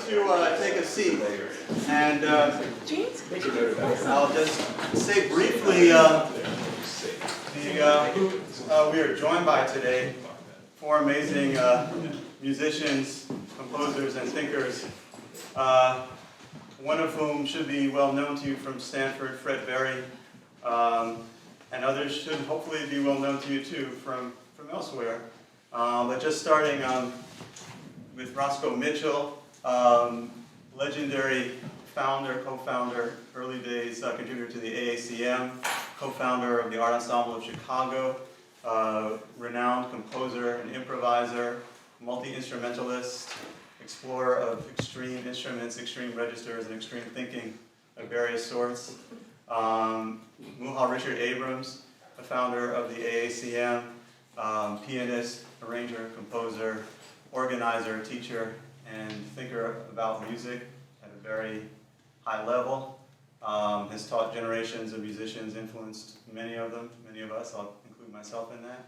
to take a seat, and I'll just say briefly, we are joined by today four amazing musicians, composers, and thinkers, one of whom should be well known to you from Stanford, Frederick, and others should hopefully be well known to you too from elsewhere. But just starting with Roscoe Mitchell, legendary founder, co-founder, early days contributor to the AACM, co-founder of the Art Ensemble of Chicago, renowned composer and improviser, multi-instrumentalist, explorer of extreme instruments, extreme registers, and extreme thinking of various sorts. Muhal Richard Abrams, the founder of the AACM, pianist, arranger, composer, organizer, teacher, and thinker about music at a very high level. Has taught generations of musicians, influenced many of them, many of us. I'll include myself in that.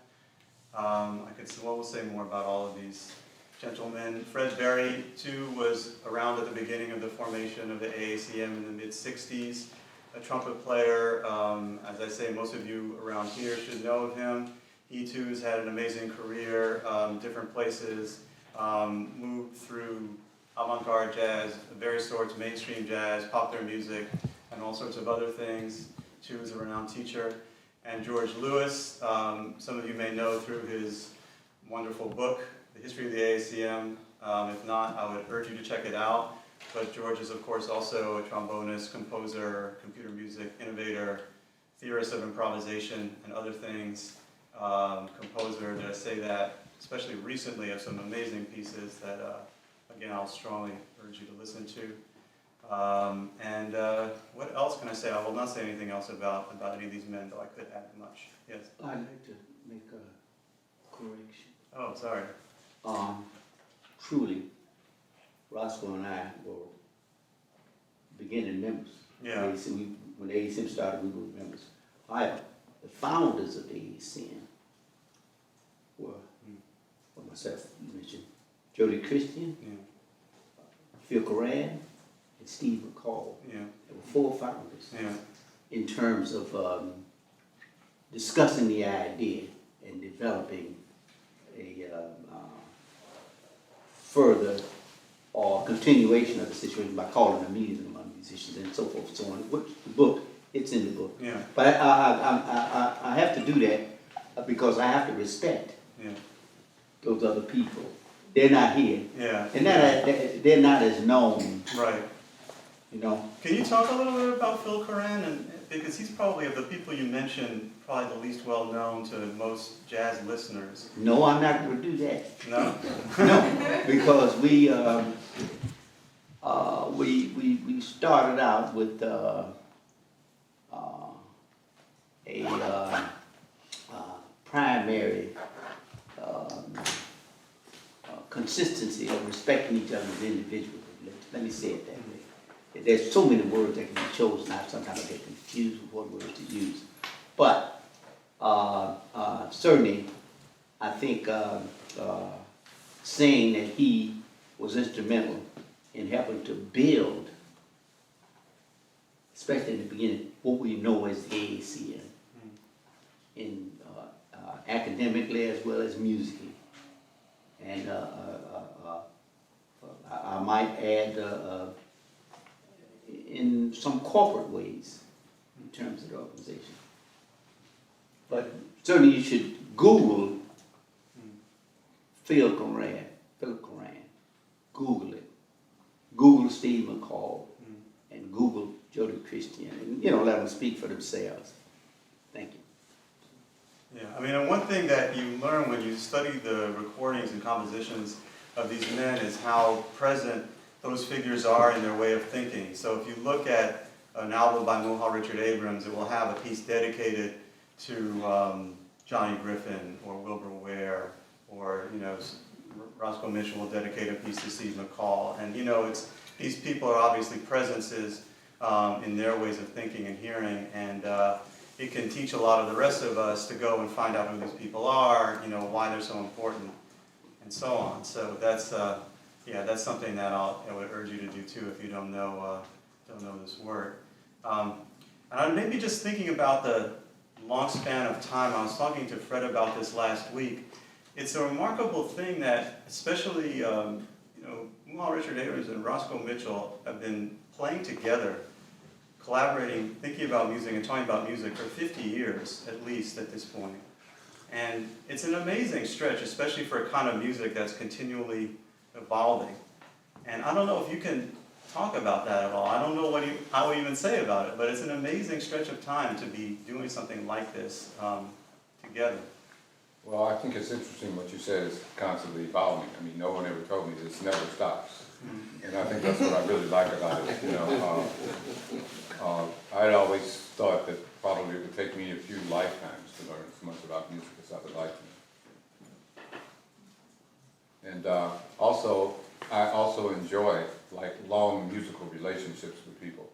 We'll say more about all of these gentlemen. Fred Berry, too, was around at the beginning of the formation of the AACM in the mid-60s. A trumpet player, as I say, most of you around here should know of him. He too has had an amazing career, different places, moved through avant-garde jazz, various sorts, mainstream jazz, popular music, and all sorts of other things. Too is a renowned teacher. And George Lewis, some of you may know through his wonderful book, The History of the AACM. If not, I would urge you to check it out. But George is, of course, also a trombonist, composer, computer music innovator, theorist of improvisation and other things. Composer, did I say that, especially recently, of some amazing pieces that, again, I'll strongly urge you to listen to. What else can I say? I will not say anything else about any of these men, though I could add much. Yes? I'd like to make a correction. Oh, sorry. Truly, Roscoe and I were beginning members. Yeah. When the AACM started, we were members. However, the founders of the AACM were myself, you mentioned, Jody Christian, Phil Coran, and Steve McCall. Yeah. There were four founders. Yeah. In terms of discussing the idea and developing a further or continuation of the situation by calling a meeting among musicians and so forth and so on. The book, it's in the book. Yeah. But I have to do that because I have to respect those other people. They're not here. Yeah. And they're not as known. Right. You know. Can you talk a little bit about Phil Coran? Because he's probably, of the people you mentioned, probably the least well known to most jazz listeners. No, I'm not going to do that. No? No, because we started out with a primary consistency of respecting each other as individuals. Let me say it that way. There's so many words that can be chosen. Sometimes I get confused with what words to use. But certainly, I think saying that he was instrumental in helping to build, especially in the beginning, what we know as the AACM, in academically as well as musically. And I might add in some corporate ways in terms of the organization. But certainly you should Google Phil Coran, Google it. Google Steve McCall and Google Jody Christian, and let them speak for themselves. Thank you. Yeah, I mean, and one thing that you learn when you study the recordings and compositions of these men is how present those figures are in their way of thinking. So if you look at an album by Muhal Richard Abrams, it will have a piece dedicated to Johnny Griffin or Wilbur Ware, or Roscoe Mitchell will dedicate a piece to Steve McCall. And these people are obviously presences in their ways of thinking and hearing, and it can teach a lot of the rest of us to go and find out who these people are, why they're so important, and so on. So that's yeah, that's something that I would urge you to do too if you don't know this work. And I'm maybe just thinking about the long span of time. I was talking to Fred about this last week. It's a remarkable thing that, especially Muhal, Richard Abrams, and Roscoe Mitchell have been playing together, collaborating, thinking about music and talking about music for 50 years at least at this point. And it's an amazing stretch, especially for a kind of music that's continually evolving. And I don't know if you can talk about that at all. I don't know how we even say about it, but it's an amazing stretch of time to be doing something like this together. Well, I think it's interesting what you said is constantly evolving. I mean, no one ever told me this never stops. And I think that's what I really like about it. I'd always thought that probably it would take me a few lifetimes to learn as much about music as I would like to. And I also enjoy like long musical relationships with people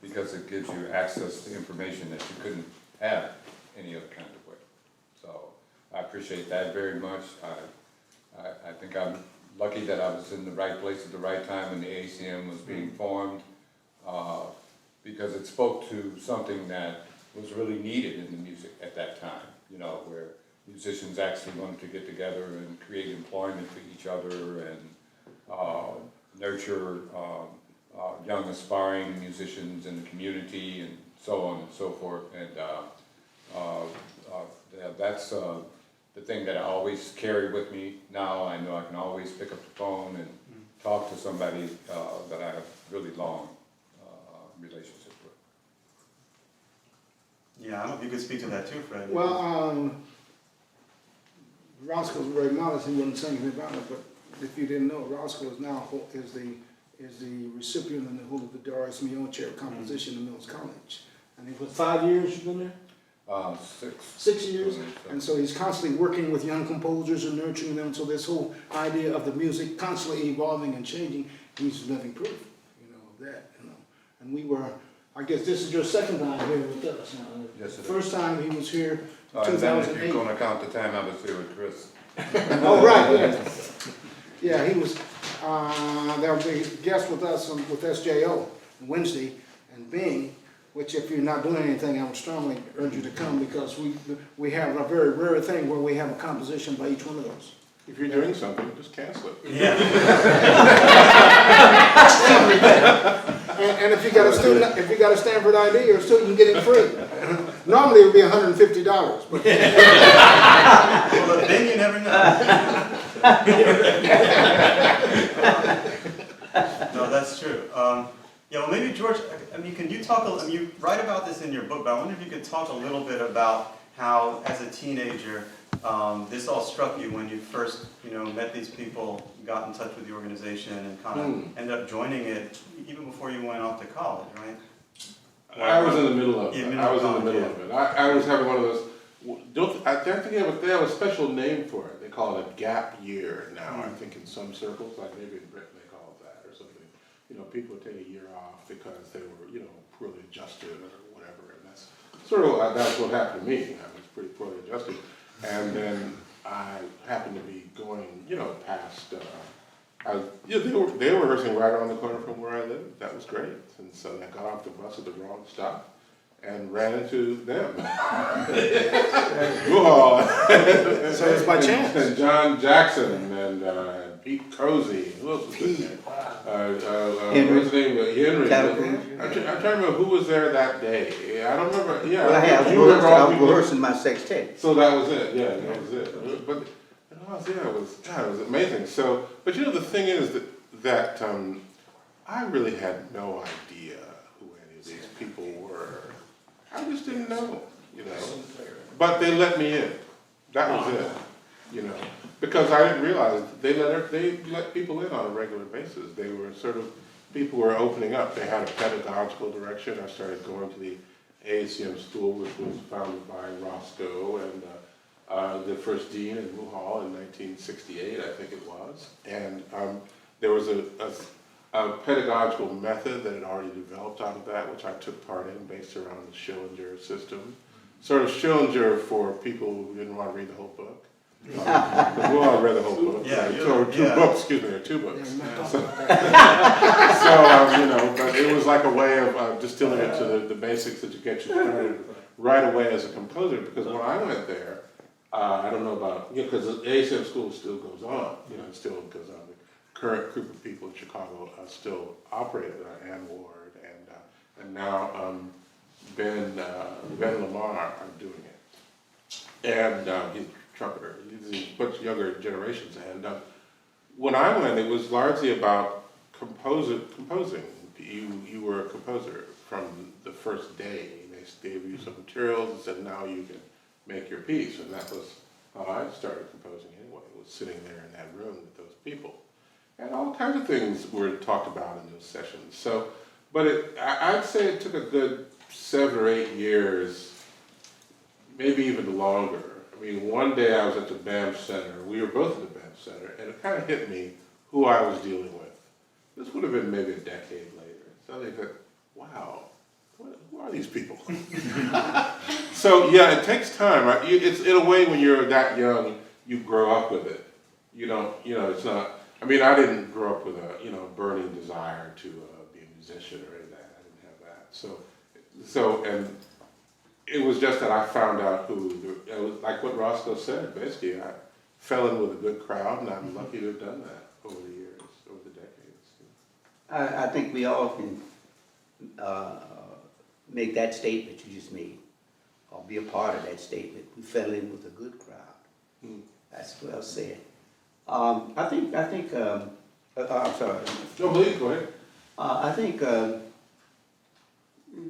because it gives you access to information that you couldn't have any other kind of way. So I appreciate that very much. I think I'm lucky that I was in the right place at the right time when the AACM was being formed, because it spoke to something that was really needed in the music at that time, where musicians actually wanted to get together and create employment for each other and nurture young aspiring musicians in the community and so on and so forth. And that's the thing that I always carry with me now. I know I can always pick up the phone and talk to somebody that I have really long relationships with. Yeah, I don't know if you could speak to that too, Fred. Well, Roscoe's very modest. He wouldn't say anything about it, but if you didn't know, Roscoe is now is the recipient and the holder of the Doris Millon Chair of Composition in Mills College. And for 5 years you've been there? 6 years. And so he's constantly working with young composers and nurturing them. So this whole idea of the music constantly evolving and changing, he's living proof, of that. And we were, I guess this is your second time here with us now. Yes, the first time he was here in and then if 2008. you're going to count the time I was here with Chris. Oh, right, yeah. Yeah, he was, there'll be a guest with us with SJO Wednesday and Bing, which if you're not doing anything, I would strongly urge you to come because we have a very rare thing where we have a composition by each one of those. If you're doing something, just cancel it. Yeah. And if you got a student, if you got a Stanford ID or a student, you can get it free. Normally it would be $150, but Well, then you never know. No, that's true. Yeah, well, maybe George, can you talk, you write about this in your book, but I wonder if you could talk a little bit about how, as a teenager, this all struck you when you first, met these people, got in touch with the organization, and kind of ended up joining it even before you went off to college, right? I was in the middle of it. Yeah, I was in the middle of it. I was having one of those. I think they have a special name for it. They call it a gap year now. I think in some circles, like maybe in Britain they call it that or something. People would take a year off because they were, poorly adjusted or whatever, and that's sort of that's what happened to me. I was pretty poorly adjusted, and then I happened to be going, past. They were rehearsing right around the corner from where I lived. That was great, and so I got off the bus at the wrong stop and ran into them. Muhal. so it's by chance. And John Jackson and Pete Cozy. Who else was there? Henry. What's his name? Henry. Henry. I'm trying to remember who was there that day. I don't remember. Yeah, Well, I was rehearsing my sextet. So that was it. Yeah, that was it. But it was amazing. So, but the thing is that I really had no idea who any of these people were. I just didn't know, But they let me in. That was it, because I didn't realize they let people in on a regular basis. They were sort of people were opening up. They had a pedagogical direction. I started going to the AACM school, which was founded by Roscoe and the first dean in Muhal in 1968, I think it was. And there was a pedagogical method that had already developed out of that, which I took part in, based around the Schillinger system. Sort of Schillinger for people who didn't want to read the whole book. Well, I read the whole book. Yeah, Or two yeah. books, excuse me, or two books. Yeah, we're not So, talking about that. you know, but it was like a way of distilling it to the basics that you get you started right away as a composer. Because when I went there, I don't know about, you know, because the AACM school still goes on, you know, it still goes on. The current group of people in Chicago still operate it, Ann Ward and now Ben Lamar are doing it. And he's a trumpeter, he's a much younger generations. And when I went, it was largely about composing. You were a composer from the first day. They gave you some materials and said, now you can make your piece. And that was how I started composing anyway, was sitting there in that room with those people. And all kinds of things were talked about in those sessions. So, but I'd say it took a good 7 or 8 years, maybe even longer. I mean, one day I was at the BAM Center, we were both at the BAM Center, and it kind of hit me who I was dealing with. This would have been maybe a decade later. So they thought, wow, who are these people? So yeah, it takes time, right? It's in a way when you're that young, you grow up with it. You don't, it's not, I mean, I didn't grow up with a, burning desire to be a musician or any of that. I didn't have that. So, and it was just that I found out it was like what Roscoe said, basically, I fell in with a good crowd, and I'm lucky to have done that over the years, over the decades. I think we all can make that statement you just made, or be a part of that statement. We fell in with a good crowd. That's well said. I think. I'm sorry. No, please, go ahead. I think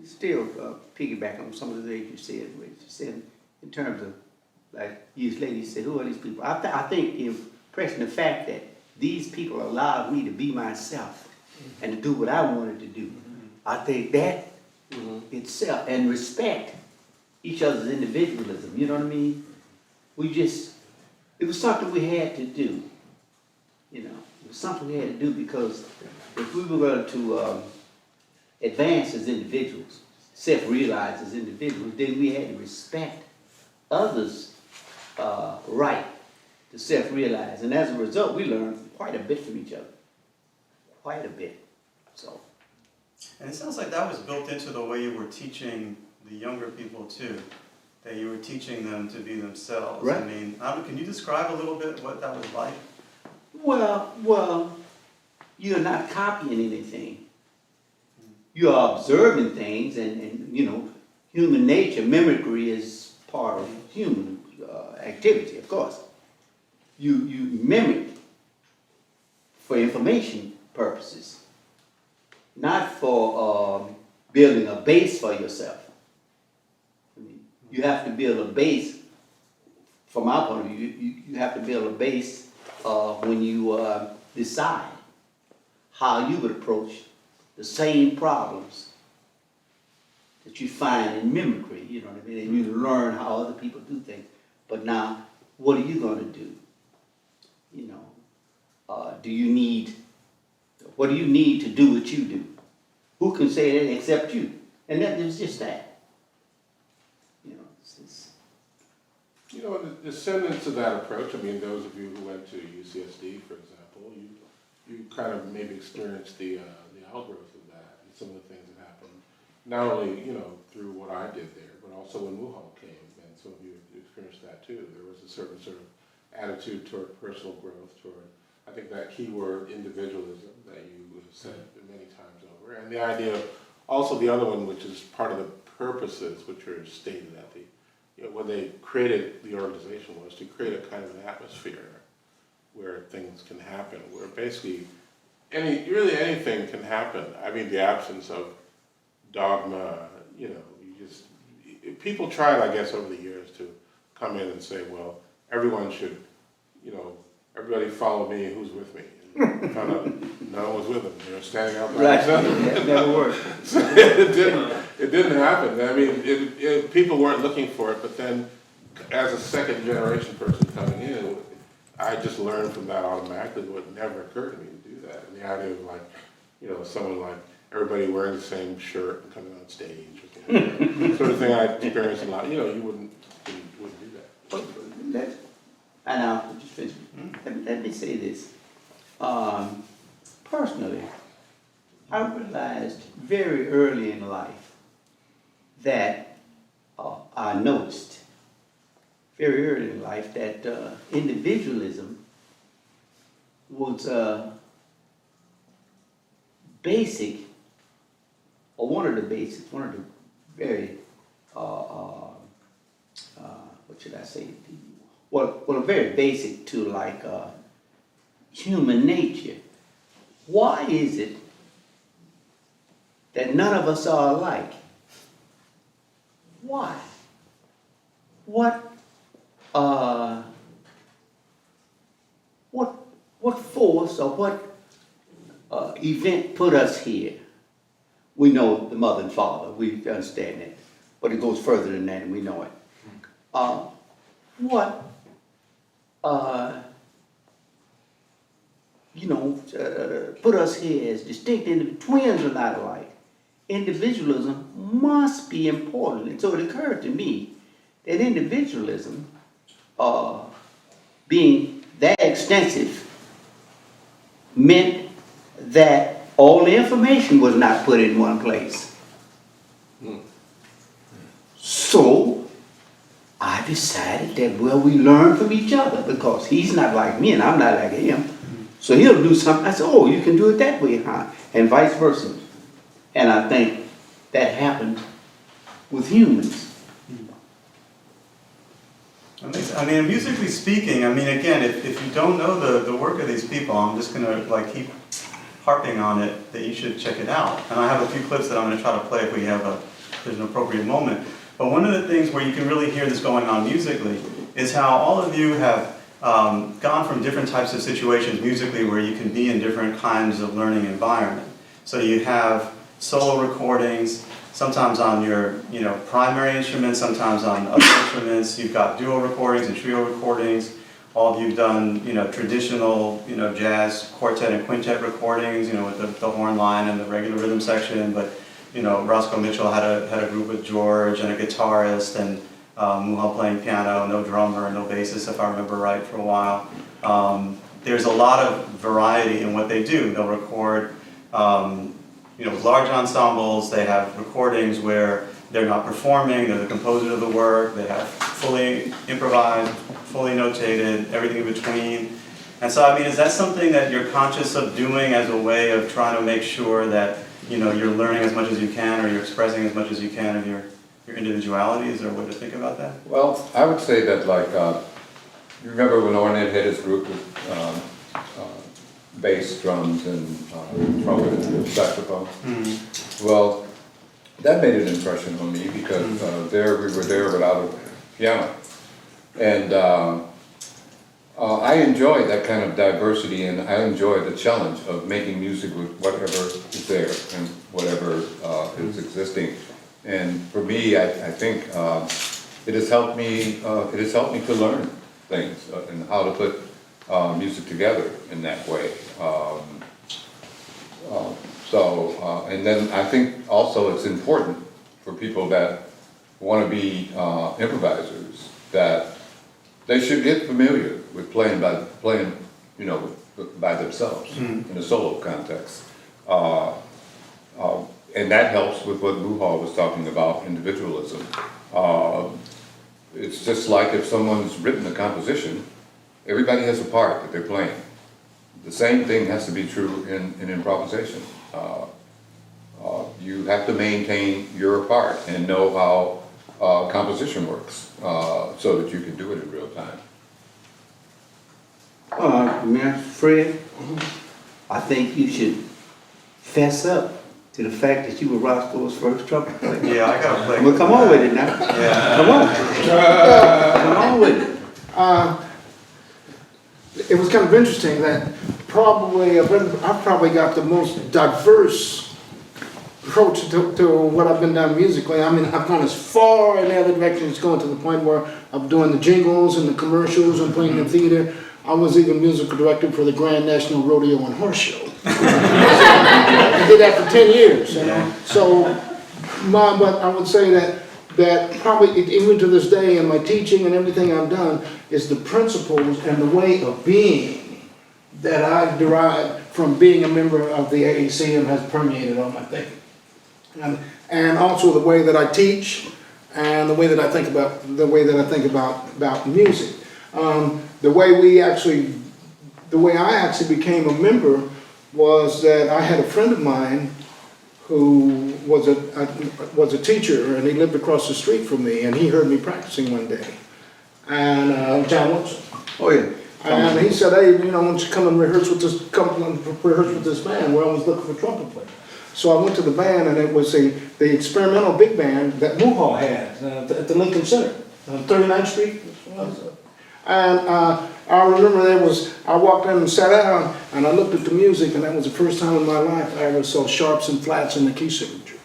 still piggyback on some of the things you said. What you said in terms of, like you ladies said, who are these people? I think impressing the fact that these people allowed me to be myself and to do what I wanted to do. I think that itself, and respect each other's individualism, you know what I mean? It was something we had to do, it was something we had to do, because if we were going to advance as individuals, self-realize as individuals, then we had to respect others' right to self-realize. And as a result, we learned quite a bit from each other, quite a bit, so. And it sounds like that was built into the way you were teaching the younger people too, that you were teaching them to be themselves. Right. I mean, can you describe a little bit what that was like? Well, you're not copying anything. You are observing things, and human nature, mimicry is part of human activity, of course. You mimic for information purposes, not for building a base for yourself. I mean, you have to build a base, from my point of view, you have to build a base when you decide how you would approach the same problems that you find in mimicry, you know what I mean? And you learn how other people do things. But now, what are you going to do? What do you need to do what you do? Who can say that except you? And that is just that. The descendants of that approach, I mean, those of you who went to UCSD, for example, you kind of maybe experienced the outgrowth of that and some of the things that happened, not only, through what I did there, but also when Muhal came, and some of you experienced that too. There was a certain sort of attitude toward personal growth, I think that key word, individualism, that you have said many times over, and the idea of, also the other one, which is part of the purposes, which are stated at the, when they created the organization, was to create a kind of an atmosphere where things can happen, where basically anything can happen. I mean, the absence of dogma, people tried, I guess, over the years to come in and say, well, everyone should, everybody follow me, who's with me? And found out no one was with them, they were standing out by themselves. That never worked. So it didn't happen. I mean, people weren't looking for it, but then as a second generation person coming in, I just learned from that automatically what never occurred to me to do that. And the idea of someone like everybody wearing the same shirt and coming on stage, sort of thing I experienced a lot. You wouldn't do that. I now, just finish. Let me say this. Personally, I realized very early in life that I noticed very early in life that individualism was basic, or one of the basics, one of the very, what should I say? Well, very basic to like human nature. Why is it that none of us are alike? Why? What force or what event put us here? We know the mother and father, we understand that, but it goes further than that and we know it. Put us here as distinct, twins are not alike. Individualism must be important. And so it occurred to me that individualism, being that extensive, meant that all the information was not put in one place. So I decided that, well, we learn from each other because he's not like me and I'm not like him. So he'll do something. I said, oh, you can do it that way, huh? And vice versa. And I think that happened with humans. I mean, musically speaking, I mean, again, if you don't know the work of these people, I'm just gonna like keep harping on it that you should check it out. And I have a few clips that I'm gonna try to play if there's an appropriate moment. But one of the things where you can really hear this going on musically is how all of you have gone from different types of situations musically where you can be in different kinds of learning environment. So you have solo recordings, sometimes on your primary instruments, sometimes on other instruments. You've got duo recordings and trio recordings. All of you've done traditional jazz quartet and quintet recordings, with the horn line and the regular rhythm section. But Roscoe Mitchell had a group with George and a guitarist, and Muhal playing piano, no drummer, no bassist, if I remember right, for a while. There's a lot of variety in what they do. They'll record, with large ensembles. They have recordings where they're not performing, they're the composer of the work. They have fully improvised, fully notated, everything in between. And so, I mean, is that something that you're conscious of doing as a way of trying to make sure that you're learning as much as you can, or you're expressing as much as you can of your individuality? Is there a way to think about that? Well, I would say that, like, you remember when Ornette had his group with bass, drums, and trumpet and saxophone? Mm-hmm. Well, that made an impression on me because we were there without a piano. And I enjoy that kind of diversity, and I enjoy the challenge of making music with whatever is there and whatever is existing. And for me, I think it has helped me to learn things and how to put music together in that way. And then I think also it's important for people that want to be improvisers that they should get familiar with playing by themselves in a solo context. And that helps with what Muhal was talking about, individualism. It's just like if someone's written a composition, everybody has a part that they're playing. The same thing has to be true in improvisation. You have to maintain your part and know how composition works so that you can do it in real time. Fred, I think you should fess up to the fact that you were Roscoe's first trumpet player. Yeah, I gotta play. Well, come on with it now. Yeah. Come on. Come on with it. It was kind of interesting that I've probably got the most diverse approach to what I've been done musically. I mean, I've gone as far in the other direction as going to the point where I'm doing the jingles and the commercials and playing the theater. I was even musical director for the Grand National Rodeo and Horse Show. I did that for 10 years. So, but I would say that that probably, even to this day, in my teaching and everything I've done, is the principles and the way of being that I derived from being a member of the AACM has permeated all my thinking. And also the way that I teach and the way that I think about music. The way I actually became a member was that I had a friend of mine who was a teacher, and he lived across the street from me, and he heard me practicing one day. And John Wilson. Oh, yeah. And he said, "Hey, why don't you come and rehearse with this band? We're always looking for trumpet players." So I went to the band, and it was the experimental big band that Muhal had at the Lincoln Center, 39th Street. And I remember I walked in and sat down, and I looked at the music, and that was the first time in my life I ever saw sharps and flats in the key signature.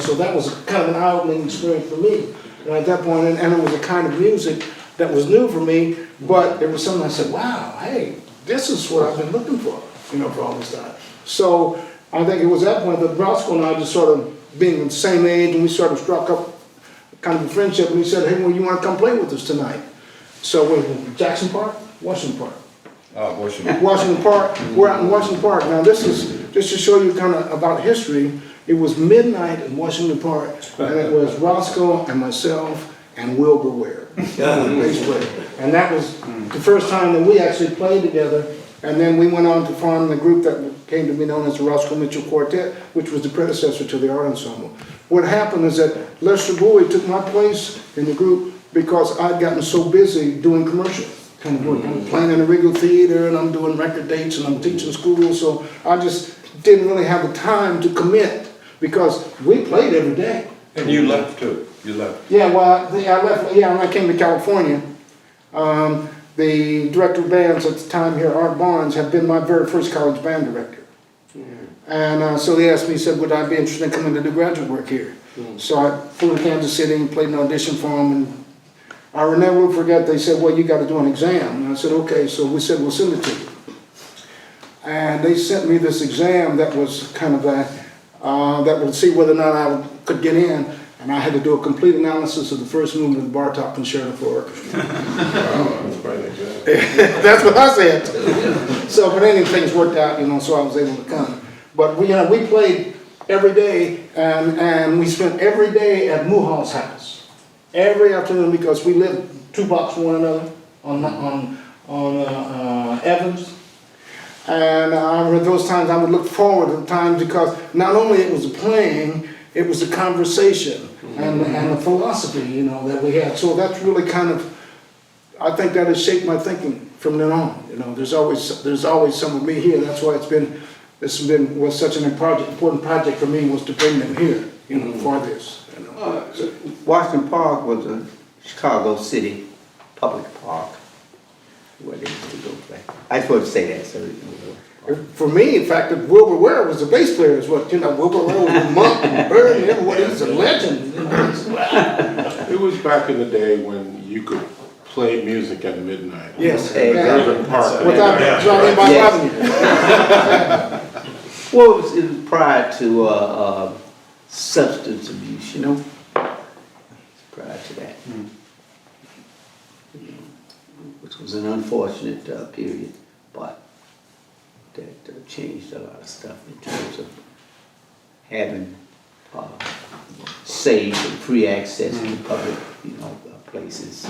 So that was kind of an eye-opening experience for me. And at that point, and it was a kind of music that was new for me, but it was something I said, wow, hey, this is what I've been looking for, for all this time. So I think it was that point that Roscoe and I just sort of being the same age, and we sort of struck up kind of a friendship, and he said, "Hey, well, you want to come play with us tonight?" So we're in Jackson Park? Washington Park. Washington Park. We're out in Washington Park. Now this is, just to show you kind of about history, it was midnight in Washington Park, and it was Roscoe and myself and Wilbur Ware, bass player. And that was the first time that we actually played together, and then we went on to form the group that came to be known as the Roscoe Mitchell Quartet, which was the predecessor to the art ensemble. What happened is that Lester Bowie took my place in the group because I'd gotten so busy doing commercial kind of work. I'm playing in the Regal Theater, and I'm doing record dates, and I'm teaching school, so I just didn't really have the time to commit because we played every day. And you left too. You left. Yeah, well, I left. Yeah, when I came to California, the director of bands at the time here, Art Barnes, had been my very first college band director. And so they asked me, said, would I be interested in coming to do graduate work here? So I flew to Kansas City and played an audition for them, and I will never forget, they said, well, you got to do an exam. And I said, okay, so we said, we'll send it to you. And they sent me this exam that was kind of that would see whether or not I could get in. And I had to do a complete analysis of the first movement of the Bartok Concerto for Orchestra. That's quite an exam. That's what I said. So, but anyway, things worked out, so I was able to come. But we played every day, and we spent every day at Muhal's house. Every afternoon, because we lived 2 blocks from one another on Evans. And I remember those times I would look forward to the times because not only it was the playing, it was the conversation and the philosophy, that we had. So that's really kind of, I think that has shaped my thinking from then on. There's always some of me here. That's why was such an important project for me, was to bring them here, for this. Washington Park was a Chicago City public park where they used to go play. I just wanted to say that. So for me, in fact, Wilbur Ware was the bass player. Is what Wilbur Ware was a monk and bird and everybody. He's a legend. It was back in the day when you could play music at midnight. Yes, Urban Park. Without driving by Yes. Well, it was prior to substance abuse, prior to that, which was an unfortunate period, but that changed a lot of stuff in terms of having safe and free access to public, places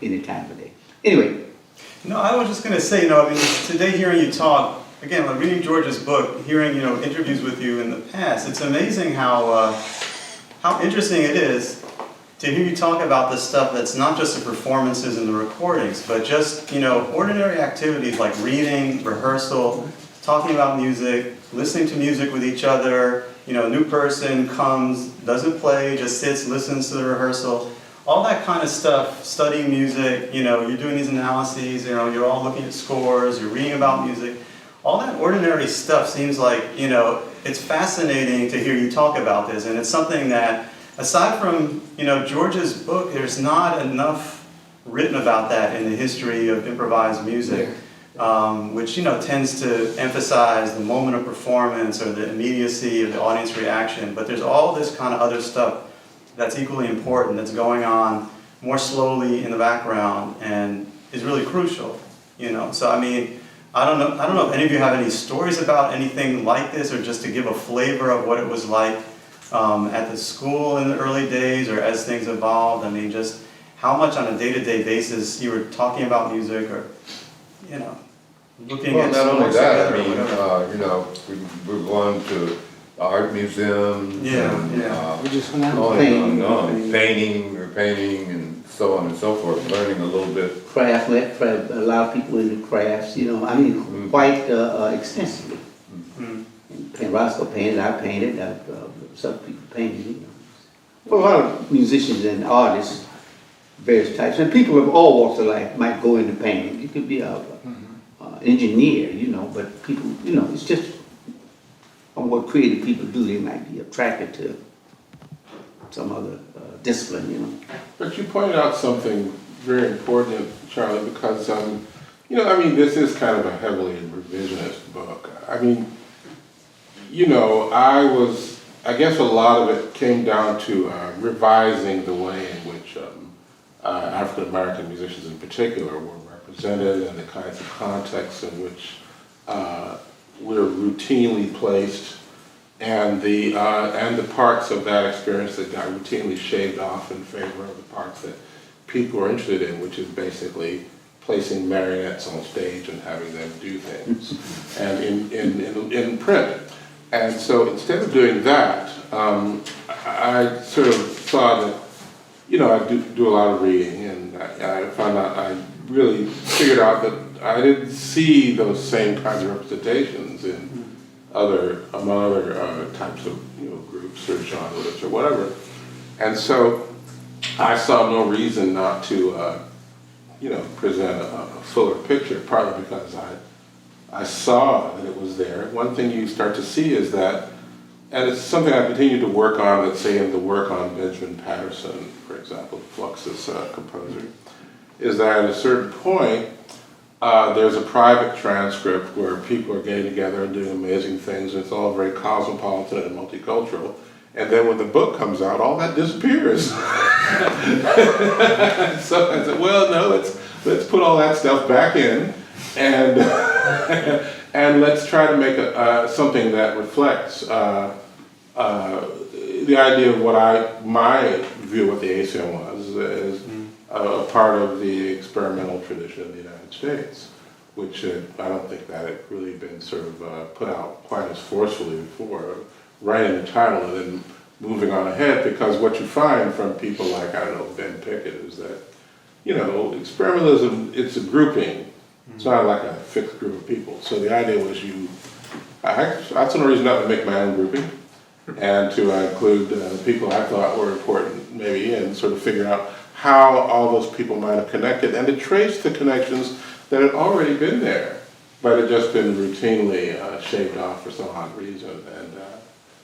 any time of day. Anyway. No, I was just going to say, today hearing you talk, again, like reading George's book, hearing, interviews with you in the past, it's amazing how interesting it is to hear you talk about this stuff that's not just the performances and the recordings, but just, ordinary activities like reading, rehearsal, talking about music, listening to music with each other, a new person comes, doesn't play, just sits, listens to the rehearsal. All that kind of stuff, studying music, you're doing these analyses, you're all looking at scores, you're reading about music. All that ordinary stuff seems like, it's fascinating to hear you talk about this, and it's something that, aside from, George's book, there's not enough written about that in the history of improvised music, which, tends to emphasize the moment of performance or the immediacy of the audience reaction, but there's all this kind of other stuff that's equally important, that's going on more slowly in the background and is really crucial, you know. So I mean, I don't know if any of you have any stories about anything like this, or just to give a flavor of what it was like at the school in the early days, or as things evolved. I mean, just how much on a day-to-day basis you were talking about music, or, you know, looking Well, at not only scores that, together I mean, or whatever. you know, we're going to the art museum. Yeah, and, yeah. We just hung out. on and on, Painting. painting, or painting, and so on and so forth, learning a little bit. Craft, a lot of people into crafts, you know, I mean, quite extensively. Mm. And Roscoe painted, I painted, some people painted, you know. Well, a lot of musicians and artists, various types, and people of all walks of life might go into painting. You could be a engineer, you know, but people, you know, it's just on what creative people do. They might be attracted to some other discipline, you know. But you pointed out something very important, Charlie, because, you know, I mean, this is kind of a heavily revisionist book. I mean, you know, I guess a lot of it came down to revising the way in which African-American musicians in particular were represented, and the kinds of contexts in which we're routinely placed, and the parts of that experience that got routinely shaved off in favor of the parts that people are interested in, which is basically placing marionettes on stage and having them do things, and in print. And so instead of doing that, I sort of saw that, you know, I do a lot of reading, and I found out, I really figured out that I didn't see those same kinds of representations in among other types of, you know, groups or genres or whatever. And so I saw no reason not to, you know, present a fuller picture, partly because I saw that it was there. One thing you start to see is that, and it's something I continue to work on, let's say in the work on Benjamin Patterson, for example, Fluxus composer, is that at a certain point, there's a private transcript where people are getting together and doing amazing things, and it's all very cosmopolitan and multicultural. And then when the book comes out, all that disappears. So I said, well, no, let's put all that stuff back in, and and let's try to make something that reflects the idea of what my view of what the AACM was as a part of the experimental tradition of the United States, which I don't think that had really been sort of put out quite as forcefully before, writing the title and then moving on ahead, because what you find from people like, I don't know, Ben Pickett, is that, you know, experimentalism, it's a grouping. It's not like a fixed group of people. So the idea was that's one reason not to make my own grouping, and to include people I thought were important, maybe, and sort of figure out how all those people might have connected, and to trace the connections that had already been there, but had just been routinely shaved off for some odd reason. And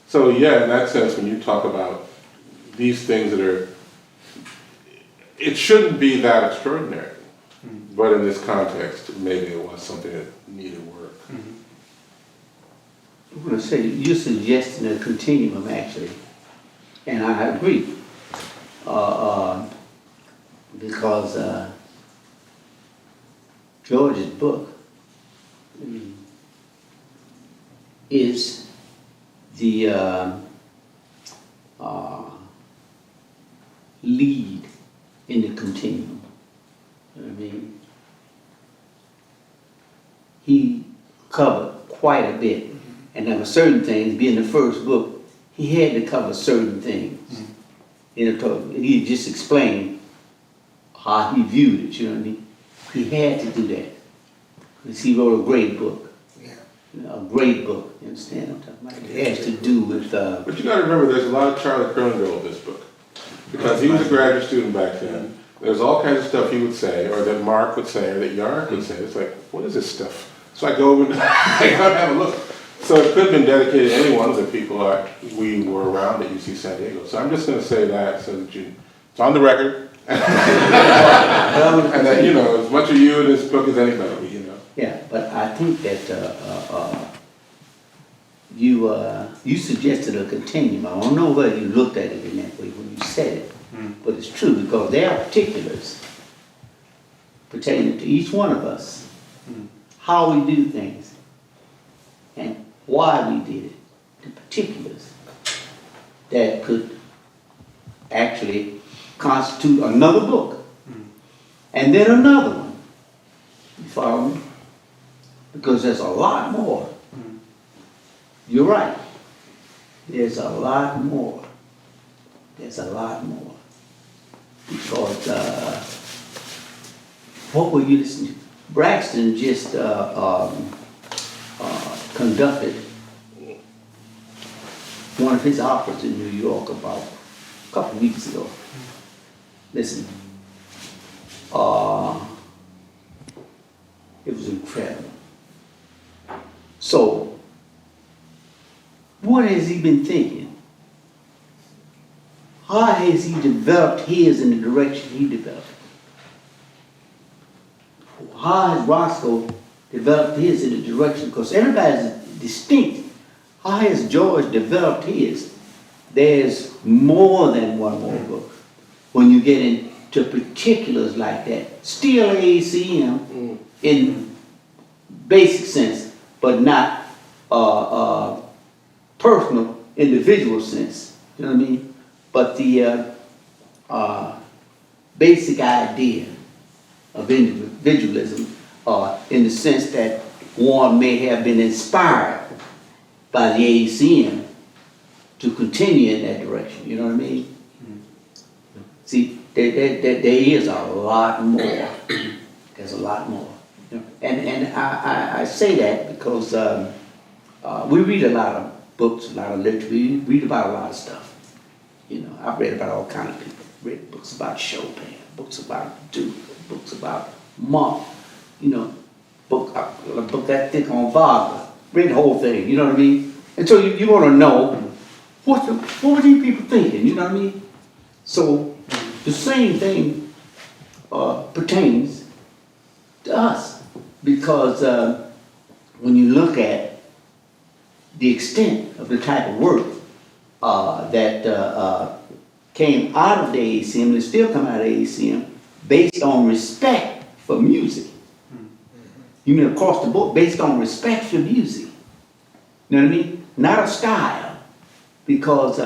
so, yeah, in that sense, when you talk about these things that are, it shouldn't be that extraordinary, but in this context, maybe it was something that needed work. I'm going to say, you're suggesting a continuum, actually, and I agree. Because George's book is the lead in the continuum. You know what I mean? He covered quite a bit, and there were certain things, being the first book, he had to cover certain things. You know, he just explained how he viewed it, you know what I mean? He had to do that, because he wrote a great book. A great book, you understand what I'm talking about? It has to do with... But you gotta remember, there's a lot of Charlie Kronengold in this book, because he was a graduate student back then. There's all kinds of stuff he would say, or that Mark would say, or that Yark would say. It's like, what is this stuff? So I go over and I go and have a look. So it could have been dedicated to any one of the people we were around at UC San Diego. So I'm just gonna say that so that it's on the record. And that, you know, as much of you in this book as anybody, you know. Yeah, but I think that you suggested a continuum. I don't know whether you looked at it in that way when you said it, but it's true because there are particulars pertaining to each one of us, how we do things, and why we did it, the particulars that could actually constitute another book, and then another one. You follow me? Because there's a lot more. You're right. There's a lot more. There's a lot more. Because what were you listening to? Braxton just conducted one of his operas in New York about a couple weeks ago. Listen, it was incredible. So, what has he been thinking? How has he developed his in the direction he developed? How has Roscoe developed his in the direction? Because everybody's distinct. How has George developed his? There's more than one more book. When you get into particulars like that, still AACM in basic sense, but not personal, individual sense. You know what I mean? But the basic idea of individualism, in the sense that one may have been inspired by the AACM to continue in that direction. You know what I mean? See, there is a lot more. There's a lot more. And I say that because we read a lot of books, a lot of literature. We read about a lot of stuff. You know, I've read about all kinds of people. Read books about Chopin, books about Duke, books about Monk. You know, a book that thick on Wagner. Read the whole thing. You know what I mean? And so you want to know what were these people thinking? You know what I mean? So the same thing pertains to us, because when you look at the extent of the type of work that came out of the AACM and still come out of the AACM based on respect for music. You mean across the board, based on respect for music. You know what I mean? Not a style, because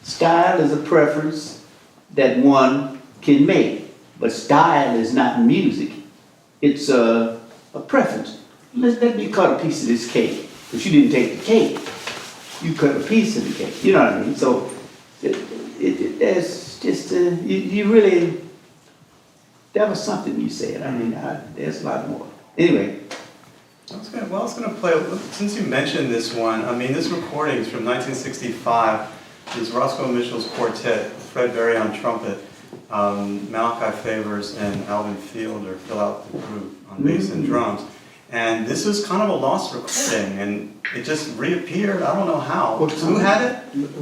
style is a preference that one can make, but style is not music. It's a preference. Let me cut a piece of this cake, but you didn't take the cake. You cut a piece of the cake. You know what I mean? So there's just you really, that was something you said. I mean, there's a lot more. Anyway. I was going to play, since you mentioned this one, I mean, this recording is from 1965. It's Roscoe Mitchell's quartet, Fred Berry on trumpet, Malachi Favors and Alvin Fielder fill out the group on bass and drums. And this was kind of a lost recording, and it just reappeared. I don't know how. Who had it? This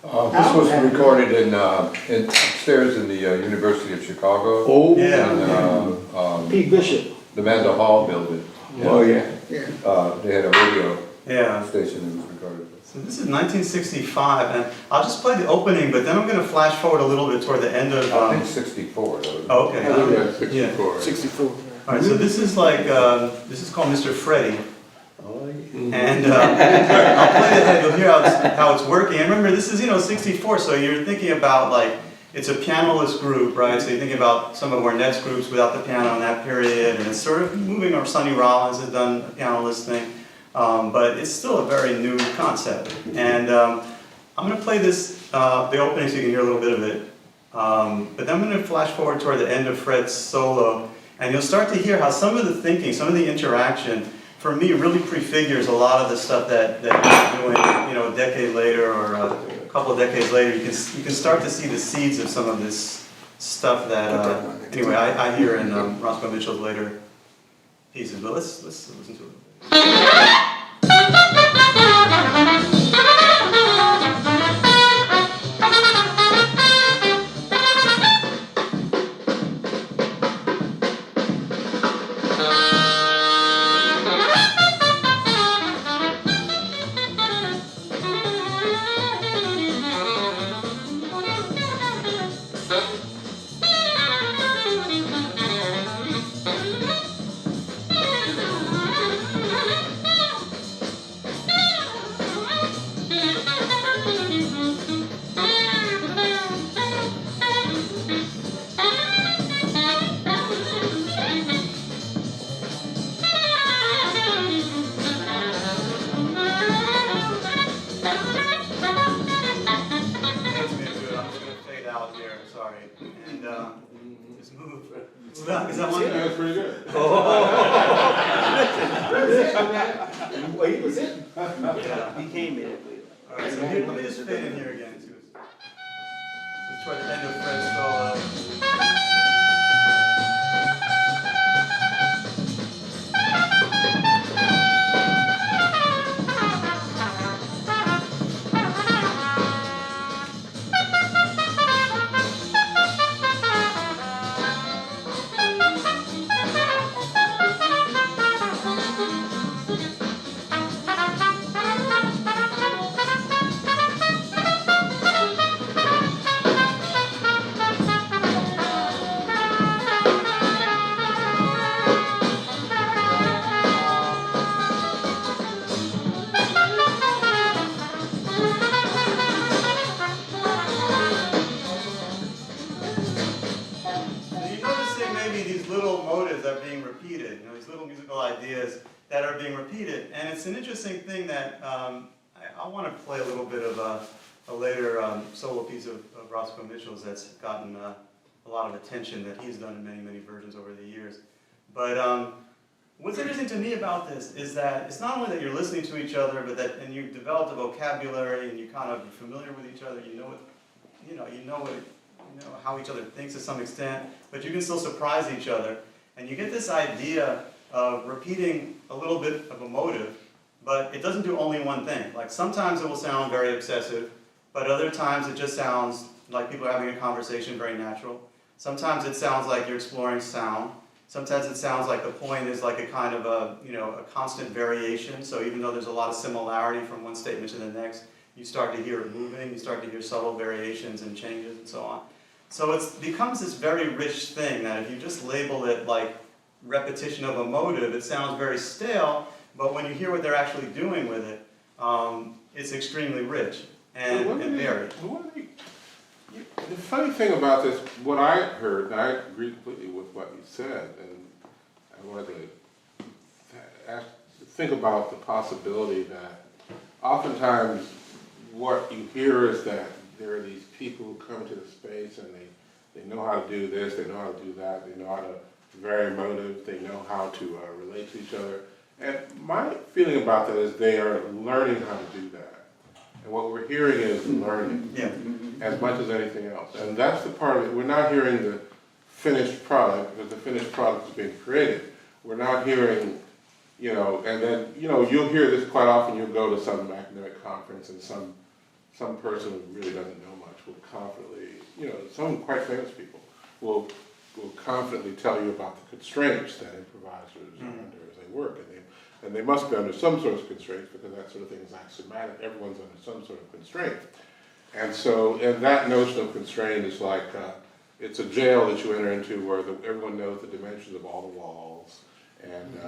was recorded in upstairs in the University of Chicago. Oh, yeah. In, Pete Bishop. the Mandel Hall building. Oh, yeah. Yeah. They had a radio Yeah. station that was recorded. So this is 1965, and I'll just play the opening, but then I'm going to flash forward a little bit toward the end of. I think 64. Oh, okay. Yeah, 64. 64. All right, so this is like this is called Mr. Freddie, Oh, yeah. and I'll play the head. You'll hear how it's working. And remember, this is 64, so you're thinking about like it's a pianoless group, right? So you're thinking about some of Ornette's groups without the piano in that period, and it's sort of moving. Or Sonny Rollins has done a pianoless thing. But it's still a very new concept. And I'm going to play this, the opening so you can hear a little bit of it. But then I'm going to flash forward toward the end of Fred's solo, and you'll start to hear how some of the thinking, some of the interaction, for me, really prefigures a lot of the stuff that he's doing, a decade later or a couple of decades later. You can start to see the seeds of some of this stuff that, anyway, I hear in Roscoe Mitchell's later pieces. But let's listen to it. Just move out, because I want Yeah, that's pretty good. Well, he was in. Yeah. He came in it with. All right, so here, let me just fade in here again, too. Just toward the end of Fred's solo. Ideas that are being repeated, and it's an interesting thing that I want to play a little bit of a later solo piece of Roscoe Mitchell's that's gotten a lot of attention that he's done in many versions over the years. But what's interesting to me about this is that it's not only that you're listening to each other, but that and you've developed a vocabulary and you kind of you're familiar with each other. You know how each other thinks to some extent, but you can still surprise each other, and you get this idea of repeating a little bit of a motive, but it doesn't do only one thing. Like sometimes it will sound very obsessive, but other times it just sounds like people are having a conversation, very natural. Sometimes it sounds like you're exploring sound. Sometimes it sounds like the point is like a kind of a constant variation. So even though there's a lot of similarity from one statement to the next, you start to hear it moving, you start to hear subtle variations and changes and so on. So it becomes this very rich thing that if you just label it like repetition of a motive, it sounds very stale, but when you hear what they're actually doing with it, it's extremely rich and varied. The funny thing about this, what I heard, and I agree completely with what you said, and I wanted to think about the possibility that oftentimes what you hear is that there are these people who come to the space and they know how to do this, they know how to do that, they know how to vary motive, they know how to relate to each other. And my feeling about that is they are learning how to do that. And what we're hearing is learning, as much as anything else. And that's the part of it. We're not hearing the finished product, because the finished product is being created. We're not hearing, and then, you'll hear this quite often. You'll go to some academic conference and some person who really doesn't know much will confidently, some quite famous people will confidently tell you about the constraints that improvisers are under as they work. And they must be under some sort of constraints, because that sort of thing is axiomatic. Everyone's under some sort of constraint. And so, and that notion of constraint is like, it's a jail that you enter into where everyone knows the dimensions of all the walls. And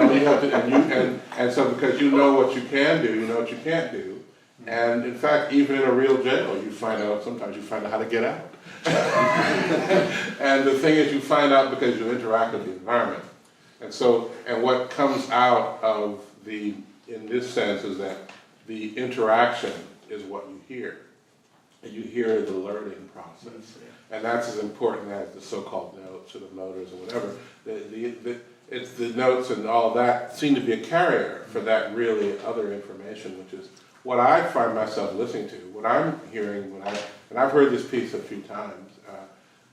all you have to, and so because you know what you can do, you know what you can't do. And in fact, even in a real jail, sometimes you find out how to get out. And the thing is, you find out because you interact with the environment. And what comes out of in this sense, is that the interaction is what you hear. And you hear the learning process. And that's as important as the so-called notes or the motors or whatever. It's the notes and all that seem to be a carrier for that really other information, which is what I find myself listening to, what I'm hearing and I've heard this piece a few times,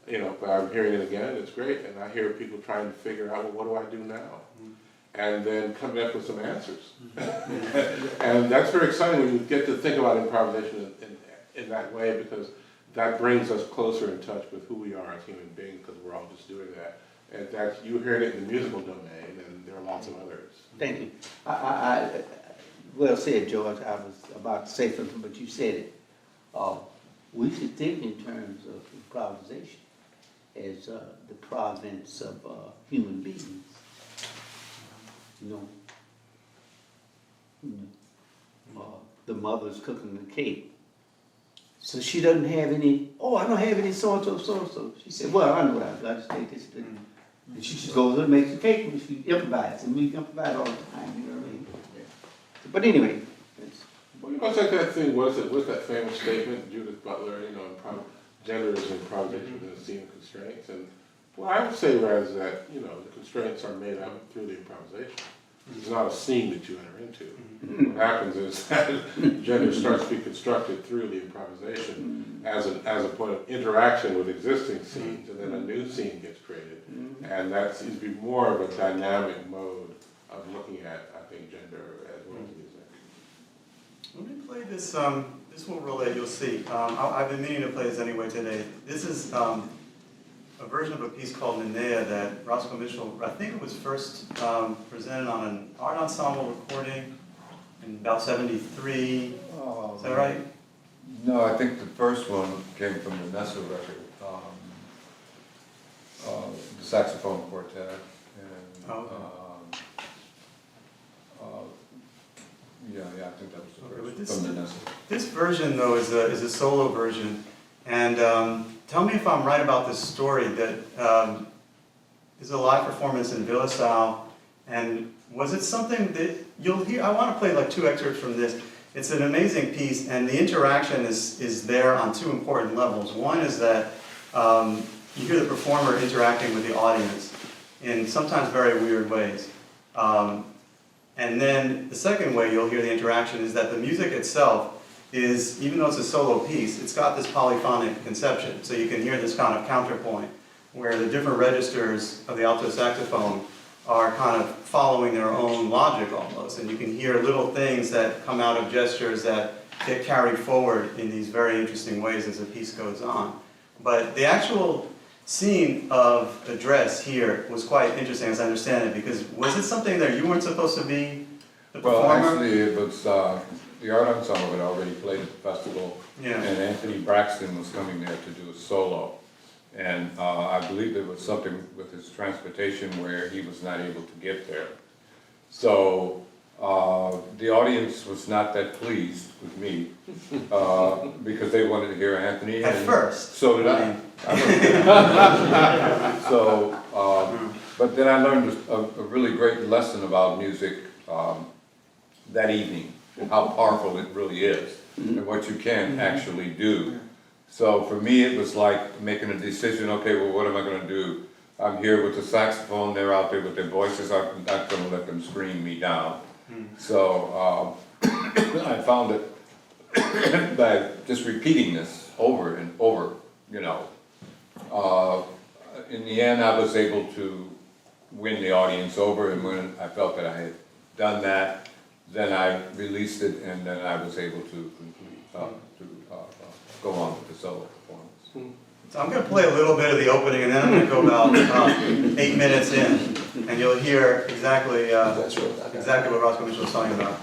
but I'm hearing it again, it's great, and I hear people trying to figure out, well, what do I do now? And then coming up with some answers. And that's very exciting when you get to think about improvisation in that way, because that brings us closer in touch with who we are as human beings, because we're all just doing that. And that you hear it in the musical domain, and there are lots of others. Thank you. Well said, George. I was about to say something, but you said it. We should think in terms of improvisation as the province of human beings. The mother's cooking the cake. So she doesn't have any, I don't have any so-and-so. She said, well, I know what I do. I just take this thing. And she goes and makes the cake, and she improvises. And we improvise all the time, you know what I mean? But anyway. Well, it's like that thing, what's that famous statement, Judith Butler, gender is improvisation within a scene of constraints. And well, I would say rather that, you know, the constraints are made out through the improvisation. It's not a scene that you enter into. What happens is that gender starts to be constructed through the improvisation as a point of interaction with existing scenes, and then a new scene gets created. And that seems to be more of a dynamic mode of looking at, I think, gender as well as music. Let me play this, this will relate, you'll see. I've been meaning to play this anyway today. This is a version of a piece called Nenea that Roscoe Mitchell, I think it was first presented on an art ensemble recording in about 73. Is that right? No, I think the first one came from the Nessa record, the saxophone quartet. And, yeah, I think that was the Okay, first from the Nessa. This version, though, is a solo version. And tell me if I'm right about this story, that is a live performance in Villasau. And was it something that you'll hear? I want to play like 2 excerpts from this. It's an amazing piece, and the interaction is there on 2 important levels. One is that you hear the performer interacting with the audience in sometimes very weird ways. And then the second way you'll hear the interaction is that the music itself is, even though it's a solo piece, it's got this polyphonic conception. So you can hear this kind of counterpoint where the different registers of the alto saxophone are kind of following their own logic almost. And you can hear little things that come out of gestures that get carried forward in these very interesting ways as the piece goes on. But the actual scene of the dress here was quite interesting, as I understand it, because was it something that you weren't supposed to be the performer? Well, actually, it was the art ensemble had already played at the festival, Yeah. and Anthony Braxton was coming there to do a solo. And I believe there was something with his transportation where he was not able to get there. So the audience was not that pleased with me because they wanted to hear Anthony. At first. So did I. So, but then I learned a really great lesson about music that evening, and how powerful it really is, and what you can actually do. So for me, it was like making a decision, okay, well, what am I gonna do? I'm here with the saxophone, they're out there with their voices, I'm not gonna let them scream me down. So I found that by just repeating this over and over, you know, in the end, I was able to win the audience over, and when I felt that I had done that, then I released it, and then I was able to complete, go on with the solo performance. So I'm going to play a little bit of the opening, and then I'm going to go about 8 minutes in, and you'll hear exactly exactly what Roscoe Mitchell was talking about.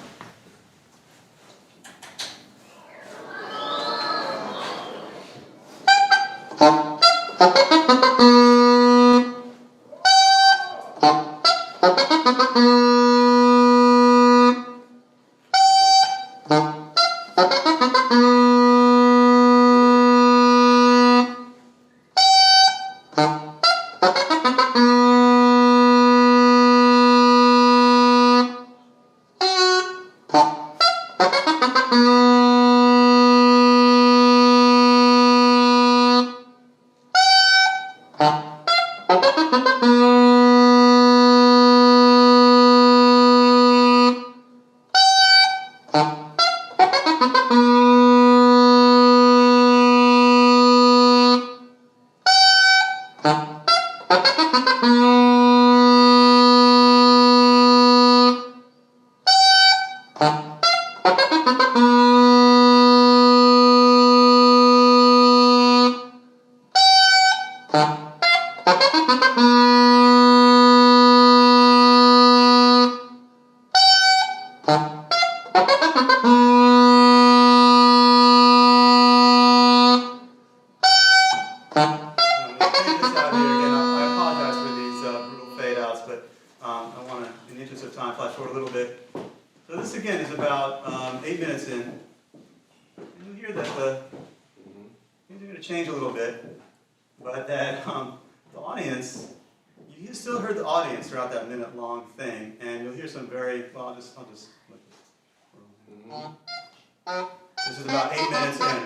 This is about 8 minutes in.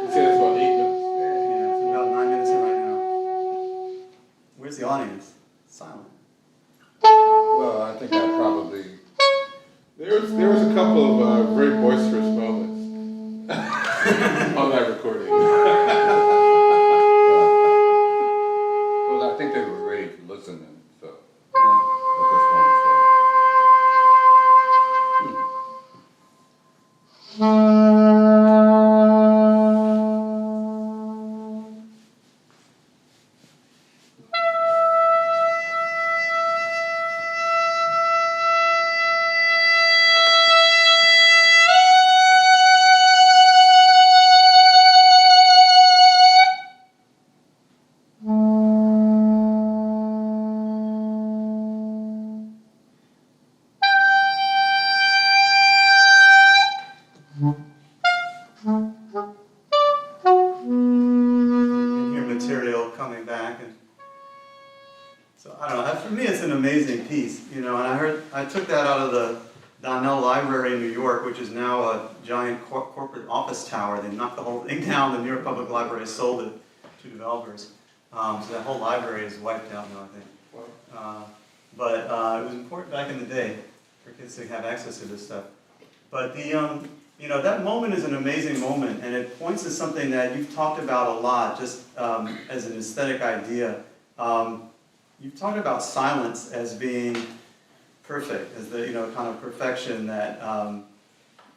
It says about 8 minutes. Yeah, it's about 9 minutes in right now. Where's the audience? Silent. Well, I think I probably, There was a couple of very boisterous moments on that recording. well, I think they were ready to listen then, so, Yeah. at this point, so. You hear material coming back, and so I don't know. For me, it's an amazing piece, you know. And I took that out of the Donnell Library in New York, which is now a giant corporate office tower. They knocked the whole thing down. The New York Public Library sold it to developers, so that whole library is wiped out now, I think. But it was important back in the day for kids to have access to this stuff. But the you know, that moment is an amazing moment, and it points to something that you've talked about a lot, just as an aesthetic idea. You've talked about silence as being perfect, as the, you know, kind of perfection that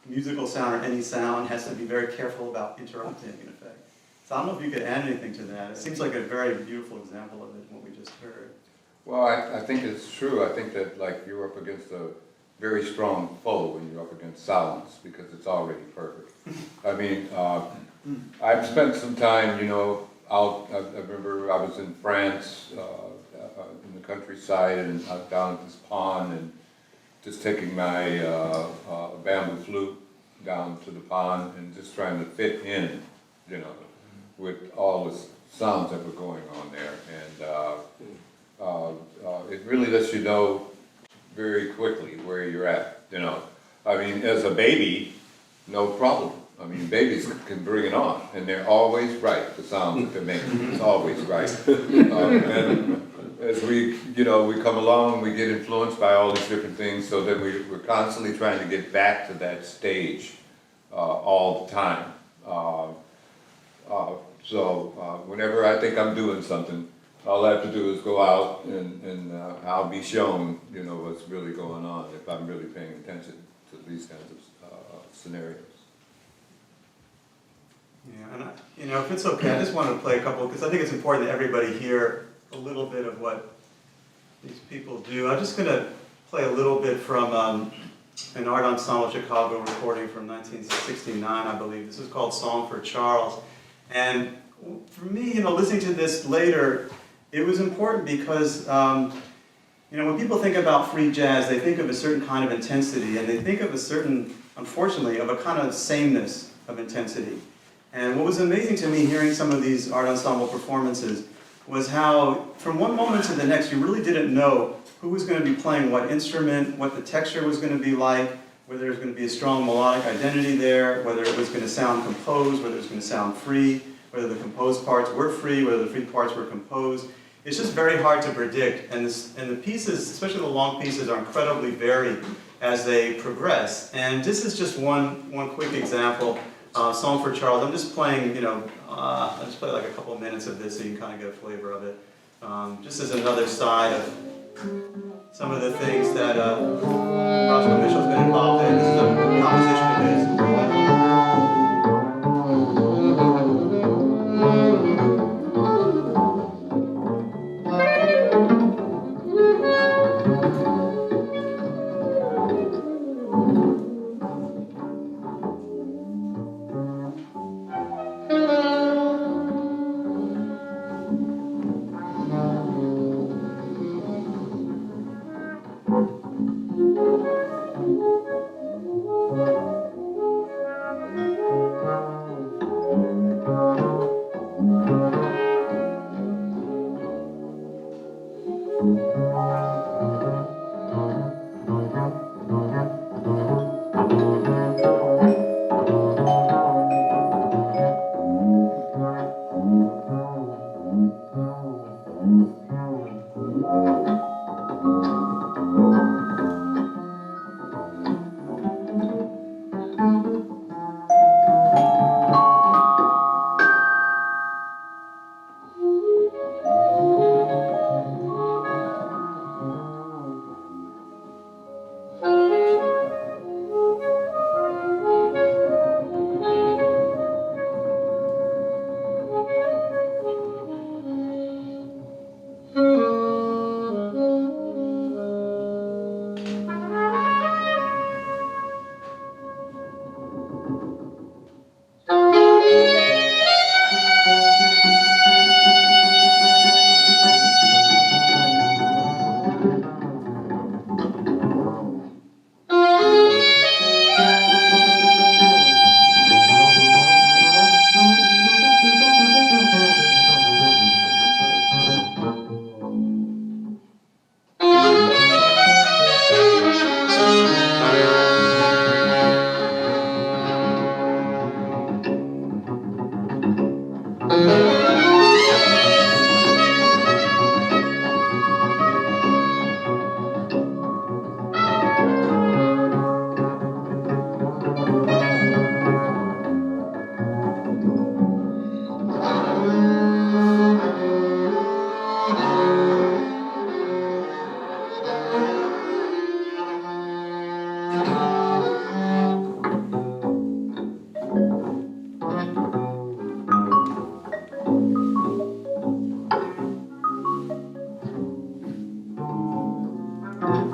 musical sound or any sound has to be very careful about interrupting, in effect. So I don't know if you could add anything to that. It seems like a very beautiful example of it, what we just heard. Well, I think it's true. I think that like you're up against a very strong foe when you're up against silence because it's already perfect. I mean, I've spent some time, you know, out. I remember I was in France, in the countryside, and I was down at this pond, and just taking my bamboo flute down to the pond and just trying to fit in, you know, with all the sounds that were going on there, and it really lets you know very quickly where you're at, you know. I mean, as a baby, no problem. I mean, babies can bring it on, and they're always right, the sounds that they're making, it's always right. And as we, you know, we come along, we get influenced by all these different things, so then we're constantly trying to get back to that stage all the time. So whenever I think I'm doing something, all I have to do is go out and I'll be shown, you know, what's really going on if I'm really paying attention to these kinds of scenarios. Yeah, and you know, if it's okay, I just wanted to play a couple, because I think it's important that everybody hear a little bit of what these people do. I'm just going to play a little bit from an art ensemble Chicago recording from 1969, I believe. This is called Song for Charles. And for me, you know, listening to this later, it was important because, you know, when people think about free jazz, they think of a certain kind of intensity, and they think of a certain, unfortunately, of a kind of sameness of intensity. And what was amazing to me hearing some of these art ensemble performances was how, from one moment to the next, you really didn't know who was going to be playing what instrument, what the texture was going to be like, whether there was going to be a strong melodic identity there, whether it was going to sound composed, whether it was going to sound free, whether the composed parts were free, whether the free parts were composed. It's just very hard to predict, and the pieces, especially the long pieces, are incredibly varied as they progress. And this is just one quick example. Song for Charles. I'm just playing, you know, I'll just play like a couple of minutes of this so you can kind of get a flavor of it. Just as another side of some of the things that Roscoe Mitchell's been involved in. This is a composition of his. Was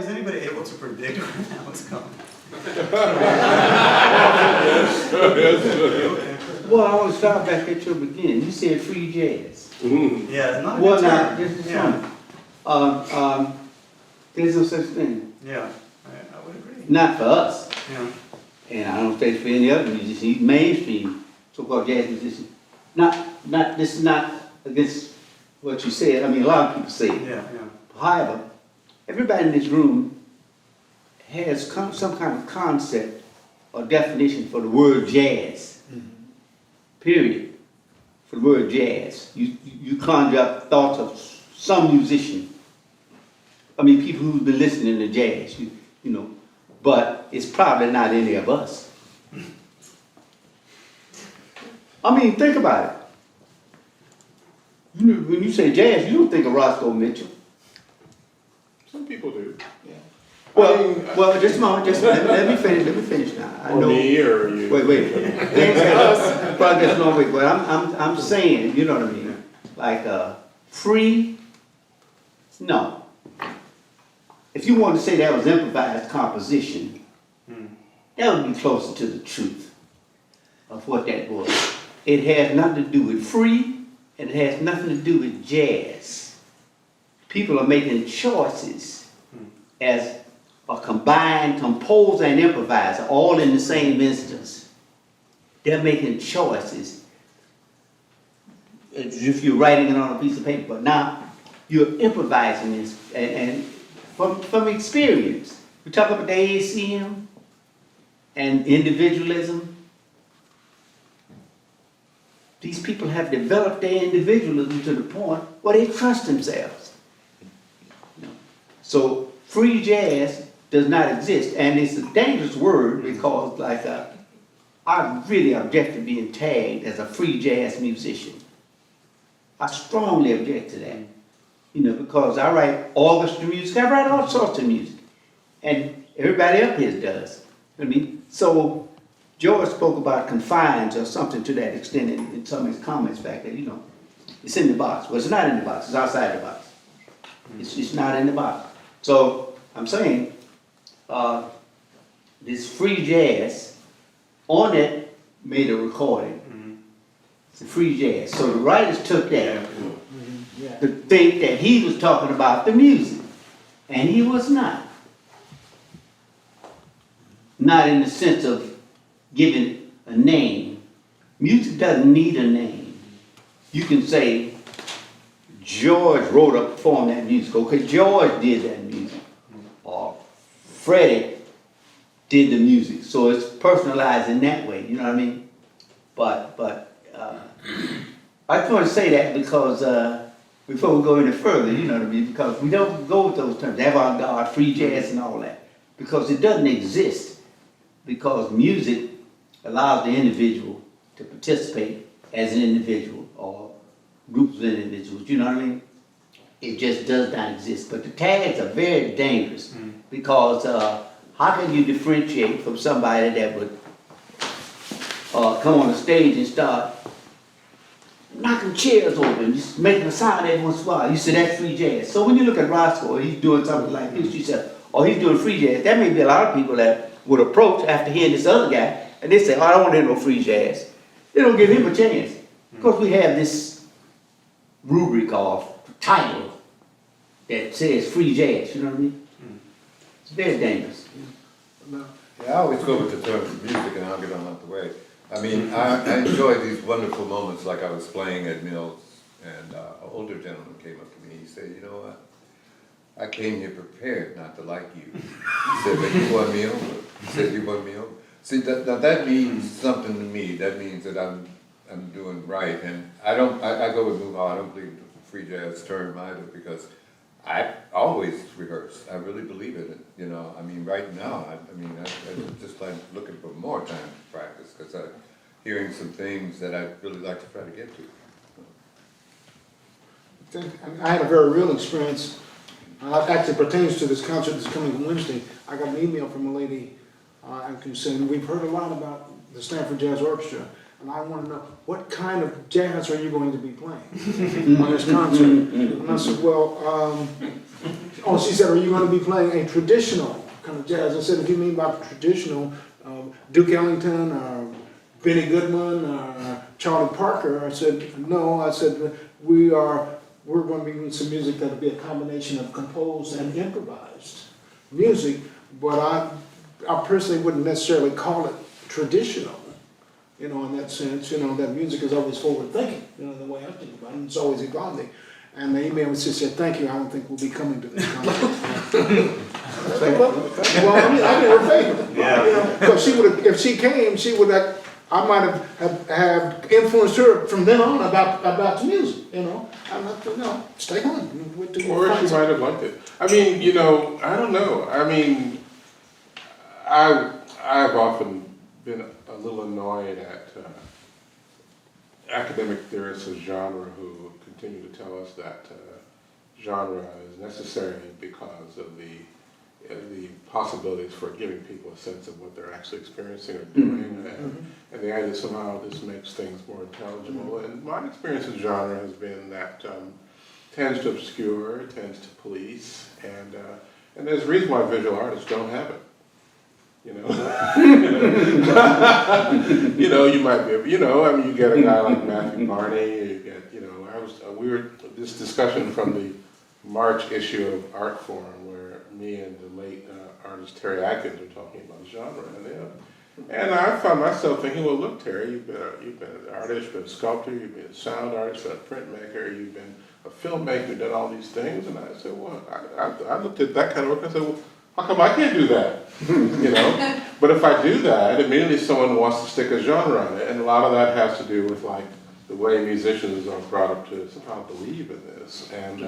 anybody able to predict when that was coming? Well, I want to start back at your beginning. You said free jazz. Yeah, not a Well, good now, term. this is Yeah, something. There's no such thing. yeah, I would agree. Not for us. Yeah, And I don't think for any other musician, mainstream so-called jazz musician. This is not against what you said. I mean, a lot of people say it. yeah. However, everybody in this room has some kind of concept or definition for the word jazz. Period. For the word jazz. You conjure up thoughts of some musician. I mean, people who've been listening to jazz, you know, but it's probably not any of us. I mean, think about it. When you say jazz, you don't think of Roscoe Mitchell. Some people do. Well, just a moment, let me finish now. I Or know. me, or you. Wait. Things have progress no way, but I'm saying, you know what I mean? Like, free, no. If you want to say that was improvised composition, that would be closer to the truth of what that was. It has nothing to do with free, and it has nothing to do with jazz. People are making choices as a combined composer and improviser, all in the same instance. They're making choices as if you're writing it on a piece of paper, but now you're improvising this, and from experience. We talk about the AACM and individualism. These people have developed their individualism to the point where they trust themselves. So free jazz does not exist, and it's a dangerous word because, like, I really object to being tagged as a free jazz musician. I strongly object to that, you know, because I write orchestra music, I write all sorts of music, and everybody up here does. I mean, so George spoke about confines or something to that extent in some of his comments back there. You know, it's in the box. Well, it's not in the box. It's outside the box. It's not in the box. So I'm saying this free jazz, on it made a recording. It's a free jazz. So the writers took that to think that he was talking about the music, and he was not. Not in the sense of giving a name. Music doesn't need a name. You can say, George wrote or performed that music, okay, George did that music, or Frederick did the music, so it's personalized in that way, you know what I mean? But I just want to say that because before we go any further, you know what I mean, because we don't go with those terms, avant-garde, free jazz and all that, because it doesn't exist, because music allows the individual to participate as an individual or groups of individuals, you know what I mean? It just does not exist. But the tags are very dangerous because how can you differentiate from somebody that would come on the stage and start knocking chairs over and just making a sound every once in a while? You say that's free jazz. So when you look at Roscoe, he's doing something like this, you say, oh, he's doing free jazz. That may be a lot of people that would approach after hearing this other guy and they say, oh, I don't want to hear no free jazz. They don't give him a chance. Because we have this rubric of title that says free jazz, you know what I mean? It's very dangerous. Yeah, I always go with the terms of music, and I'll get on out the way. I mean, I enjoy these wonderful moments like I was playing at Mills, and an older gentleman came up to me, he said, you know what, I came here prepared not to like you. He said, but you won me over. He said, you won me over. See, that means something to me. That means that I'm doing right, and I go with Muhal. I don't believe the free jazz term either, because I always rehearse. I really believe in it. You know, I mean, right now, I just like looking for more time to practice because I'm hearing some things that I really like to try to get to. I had a very real experience. Actually pertains to this concert that's coming Wednesday. I got an email from a lady, and saying we've heard a lot about the Stanford Jazz Orchestra, and I want to know, what kind of jazz are you going to be playing on this concert? And I said, well, oh, she said, are you going to be playing a traditional kind of jazz? I said, if you mean by traditional, Duke Ellington or Benny Goodman or Charlie Parker, I said, no. I said, we're going to be doing some music that'll be a combination of composed and improvised music, but I personally wouldn't necessarily call it traditional, you know, in that sense. You know, that music is always forward thinking, you know, the way I think about it, and it's always evolving. And the email was just said, thank you, I don't think we'll be coming to this concert. Well, I mean, I did her favor. Yeah. You know, so she would have, if she came, she would have, I might have influenced her from then on about the music, you know. I'm not, you know, stay home. Or she might have liked it. I mean, you know, I don't know. I mean, I've often been a little annoyed at academic theorists of genre who continue to tell us that genre is necessary because of the possibilities for giving people a sense of what they're actually experiencing or doing, and the idea that somehow this makes things more intelligible. And my experience with genre has been that tends to obscure, tends to police, and there's a reason why visual artists don't have it. You know, you know, you might be, you know, I mean, you get a guy like Matthew Barney, you get, you know, we were this discussion from the March issue of Art Forum where me and the late artist Terry Atkins were talking about genre, and I found myself thinking, well, look, Terry, you've been an artist, you've been a sculptor, you've been a sound artist, you've been a printmaker, you've been a filmmaker, you've done all these things, and I said, well, I looked at that kind of work and I said, well, how come I can't do that? You know, but if I do that, immediately someone wants to stick a genre on it, and a lot of that has to do with like the way musicians are brought up to somehow believe in this, and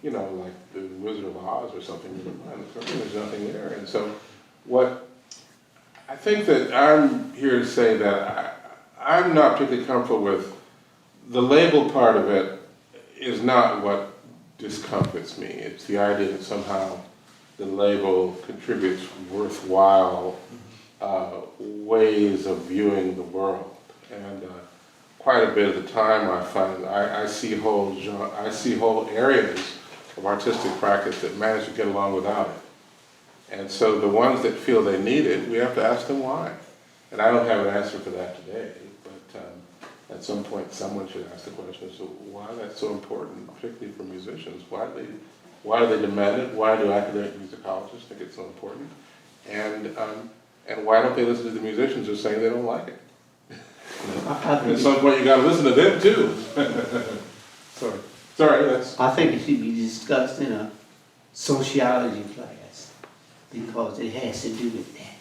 you know, like the Wizard of Oz or something. There's nothing there, and so what I think that I'm here to say that I'm not particularly comfortable with the label part of it. Is not what discomforts me. It's the idea that somehow the label contributes worthwhile ways of viewing the world, and quite a bit of the time I find I see whole areas of artistic practice that manage to get along without it, and so the ones that feel they need it, we have to ask them why. And I don't have an answer for that today, but at some point someone should ask the question as to why that's so important, particularly for musicians. Why do they demand it? Why do academic musicologists think it's so important? And why don't they listen to the musicians who are saying they don't like it? At some point you got to listen to them too. Sorry, that's... I think it should be discussed in a sociology class because it has to do with that.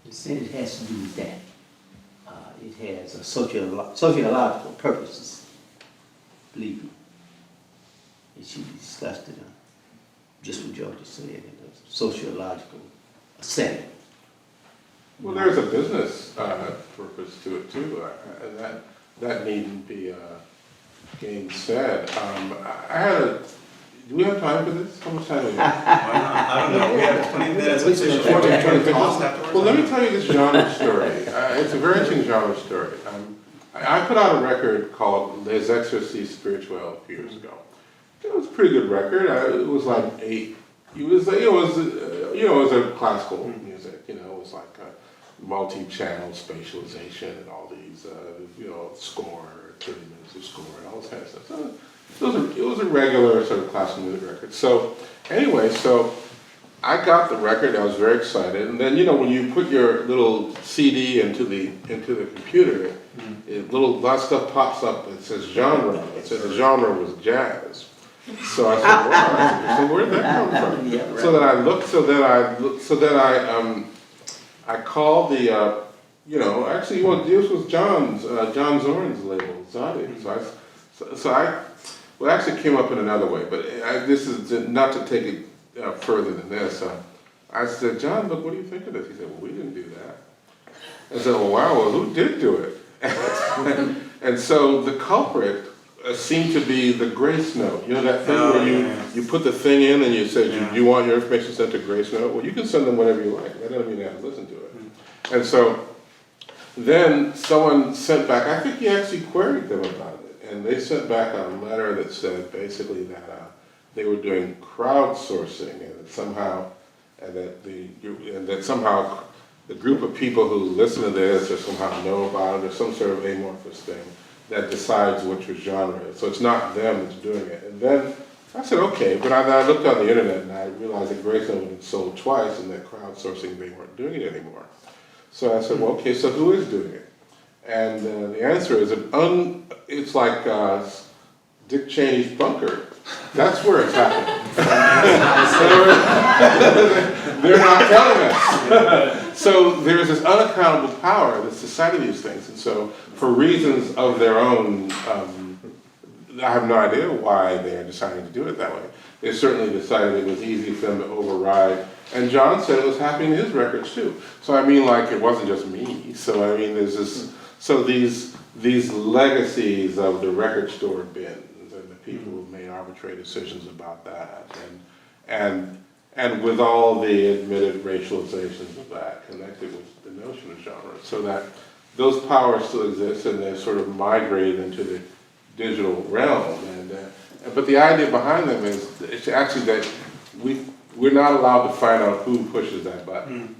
It said it has to do with that. It has a sociological purposes, believe me. It should be discussed in just what George said, in a sociological setting. Well, there's a business purpose to it too, and that needn't be gainsaid. Do we have time for this? How much time do we have? Why not? I don't know, we have 20 minutes. Let's just 20 cost afterwards. Well, let me tell you this genre story. It's a very interesting genre story. I put out a record called Les Exercices Spirituels a few years ago. It was a pretty good record. It was like 8. It was a classical music. You know, it was like a multi-channel spatialization and all these, score, 30 minutes of score and all this kind of stuff. So it was a regular sort of classical music record. So anyway, I got the record. I was very excited. And then, you know, when you put your little CD into the computer, a lot of stuff pops up that says genre. It said the genre was jazz. So I said, wow. So where did that come from? Yeah, right. So then I called the, this was John Zorn's label, Zadi. So I actually came up in another way, but this is not to take it further than this. I said, John, look, what do you think of this? He said, well, we didn't do that. I said, well, wow, well, who did do it? And so the culprit seemed to be the grace note. You know that thing where you put the thing in and you say, do you want your information sent to grace note? Well, you can send them whatever you like. That doesn't mean you have to listen to it. And so then someone sent back, I think he actually queried them about it, and they sent back a letter that said basically that they were doing crowdsourcing, and that somehow, the group of people who listen to this or somehow know about it, or some sort of amorphous thing that decides which genre it is. So it's not them that's doing it. And then I said, okay, but I looked on the internet and I realized that Graceland had been sold twice and that crowdsourcing, they weren't doing it anymore. So I said, well, okay, so who is doing it? And the answer is, it's like Dick Cheney's bunker. That's where it's happening. They're not telling us. So there's this unaccountable power that's deciding these things. And so for reasons of their own, I have no idea why they are deciding to do it that way. They certainly decided it was easy for them to override. And John said it was happening in his records too. So I mean, like, it wasn't just me. So I mean, there's this, so these legacies of the record store bins and the people who made arbitrary decisions about that, and with all the admitted racializations of that connected with the notion of genre, so that those powers still exist and they're sort of migrated into the digital realm. But the idea behind them is it's actually that we're not allowed to find out who pushes that button.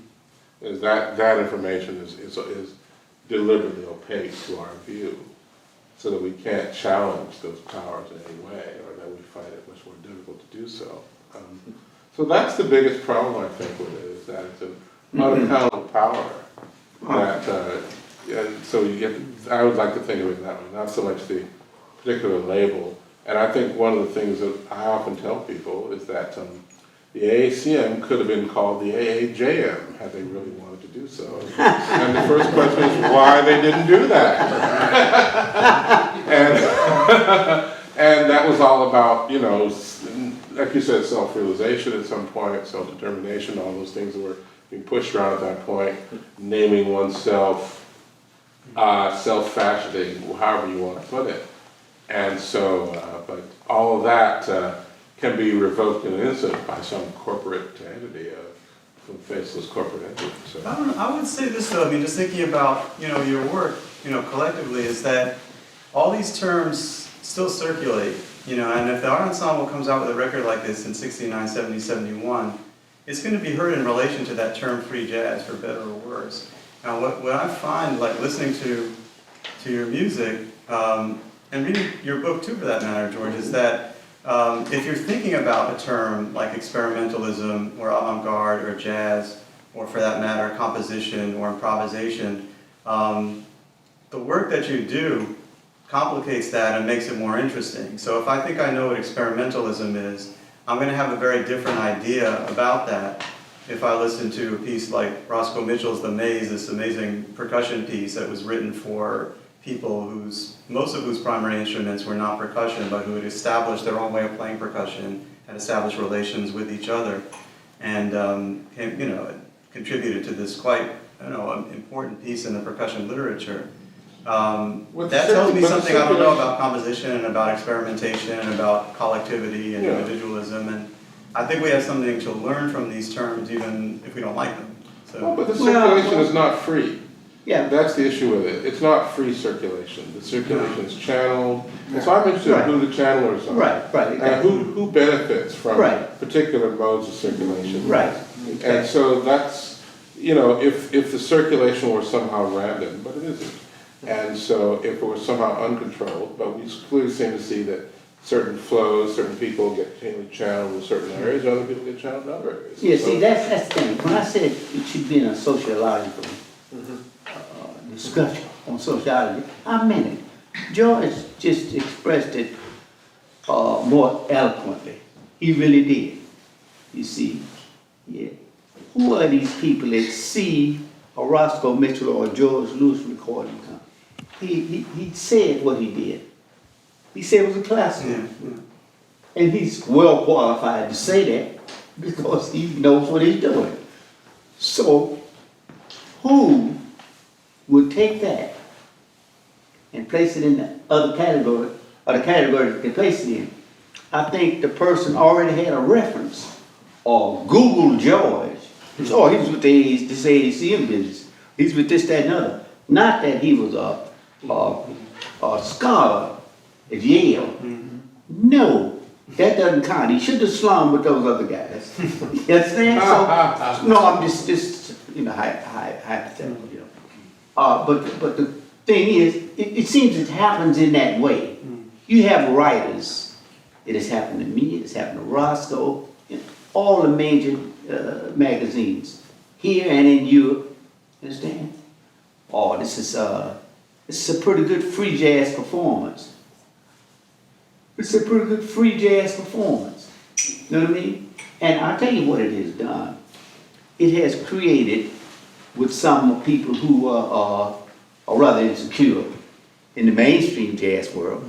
Is that information is deliberately opaque to our view, so that we can't challenge those powers in any way, or that we find it much more difficult to do so. So that's the biggest problem, I think, with it, is that it's an unaccountable power. That, and so I would like to think of it that way, not so much the particular label. And I think one of the things that I often tell people is that the AACM could have been called the AAJM had they really wanted to do so. And the first question is why they didn't do that. And that was all about, you know, like you said, self-realization at some point, self-determination, all those things that were being pushed around at that point, naming oneself, self-fashioning, however you want to put it. And so, but all of that can be revoked in an instant by some corporate entity, some faceless corporate entity. So. I would say this though, I mean, just thinking about, you know, your work, you know, collectively, is that all these terms still circulate, you know, and if the art ensemble comes out with a record like this in 69, 70, 71, it's going to be heard in relation to that term free jazz, for better or worse. Now, what I find, like listening to your music, and reading your book too, for that matter, George, is that if you're thinking about a term like experimentalism or avant-garde or jazz, or for that matter, composition or improvisation, the work that you do complicates that and makes it more interesting. So if I think I know what experimentalism is, I'm going to have a very different idea about that if I listen to a piece like Roscoe Mitchell's The Maze, this amazing percussion piece that was written for people most of whose primary instruments were not percussion, but who had established their own way of playing percussion and established relations with each other, and you know, contributed to this quite, you know, important piece in the percussion literature. That tells me something I don't know about composition and about experimentation and about collectivity and individualism, and I think we have something to learn from these terms, even if we don't like them. So. Well, but the circulation is not free. Yeah. That's the issue with it. It's not free circulation. The circulation is channeled. And so I'm interested in who the channelers are. Right, exactly. And who benefits from particular modes of circulation. Right. And so that's, you know, if the circulation were somehow random, but it isn't. And so if it was somehow uncontrolled, but we clearly seem to see that certain flows, certain people get channeled in certain areas, other people get channeled in other areas. Yeah, see, that's the thing. When I said it should be in a sociological discussion on sociology, I meant it. George just expressed it more eloquently. He really did. You see, yeah. Who are these people that see a Roscoe Mitchell or a George Lewis recording come? He said what he did. He said it was a classic. And he's well qualified to say that because he knows what he's doing. So, who would take that and place it in the other category, or the category that they place it in? I think the person already had a reference, or Google George. Oh, he was with this AACM business. He's with this, that, and other. Not that he was a scholar at Yale. No, that doesn't count. He should have slummed with those other guys. You understand? So, no, I'm just hypothetical, you know. But the thing is, it seems it happens in that way. You have writers. It has happened to me. It has happened to Roscoe. In all the major magazines here and in Europe. Understand? Oh, this is a pretty good free jazz performance. It's a pretty good free jazz performance. You know what I mean? And I'll tell you what it has done. It has created, with some people who are rather insecure in the mainstream jazz world,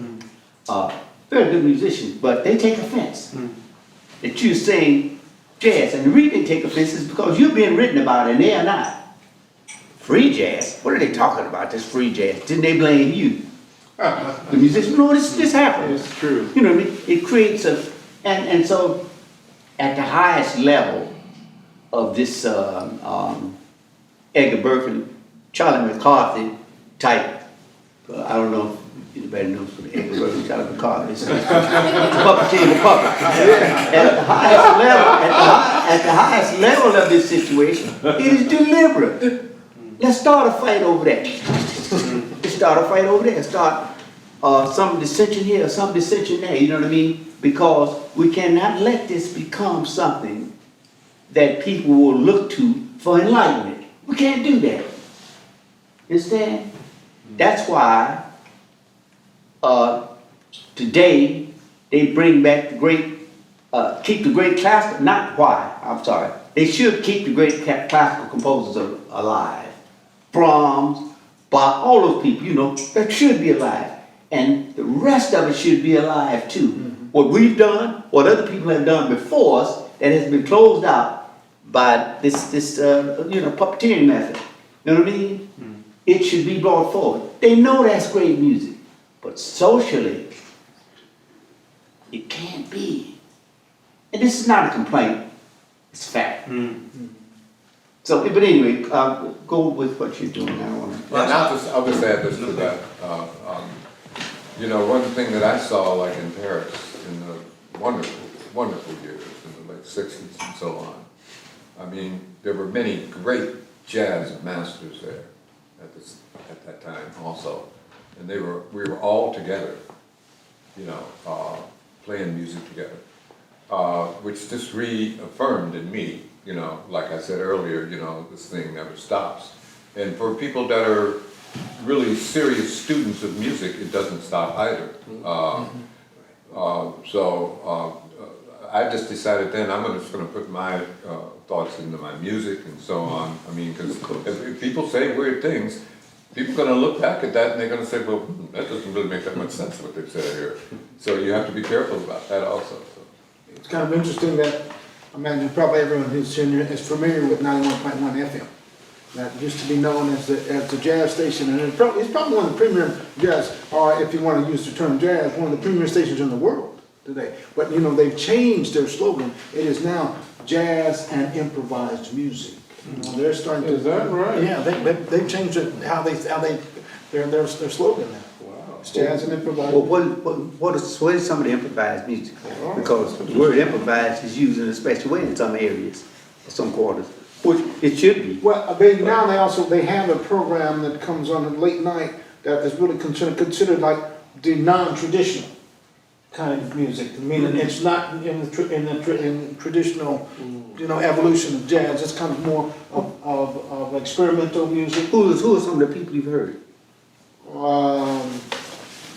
very good musicians, but they take offense that you're saying jazz. And the reason they take offense is because you're being written about and they are not. Free jazz? What are they talking about, this free jazz? Didn't they blame you? The musicians, no, this happens. It's true. You know what I mean? It creates and so at the highest level of this Edgar Berkeley, Charlie McCarthy type, I don't know if anybody knows what Edgar Berkeley, Charlie McCarthy is. Puppeteer, puppet. At the highest level of this situation, it is deliberate. Let's start a fight over that. Let's start a fight over there. Start some dissension here, some dissension there. You know what I mean? Because we cannot let this become something that people will look to for enlightenment. We can't do that. Understand? That's why today they bring back the great, keep the great classical. Not why. I'm sorry. They should keep the great classical composers alive. Brahms, Bach, all those people, you know, that should be alive. And the rest of it should be alive too. What we've done, what other people have done before us, that has been closed out by this puppeteering method. You know what I mean? It should be brought forward. They know that's great music, but socially, it can't be. And this is not a complaint, it's fact. So, but anyway, go with what you're doing. I don't want to. I'll just add this to that. You know, one thing that I saw, like in Paris, in the wonderful years, in the late 60s and so on. I mean, there were many great jazz masters there at that time also. And we were all together, you know, playing music together, which just reaffirmed in me, you know, like I said earlier, you know, this thing never stops. And for people that are really serious students of music, it doesn't stop either. I just decided then I'm just going to put my thoughts into my music and so on. I mean, because if people say weird things, people are going to look back at that and they're going to say, well, that doesn't really make that much sense what they've said here. So you have to be careful about that also. So. It's kind of interesting that, I imagine probably everyone who's in here is familiar with 91.1 FM. That used to be known as the jazz station, and it's probably one of the premier jazz, or if you want to use the term jazz, one of the premier stations in the world today. But you know, they've changed their slogan. It is now jazz and improvised music. You know, they're starting to. Is that right? Yeah, they've changed it, their slogan now. Wow. It's jazz and improvised. Well, what is some of the improvised music? Because the word improvised is used in a special way in some areas, some quarters, which it should be. Well, they have a program that comes on at late night that is really considered like the non-traditional kind of music. Meaning it's not in the traditional, you know, evolution of jazz. It's kind of more of experimental music. Who are some of the people you've heard?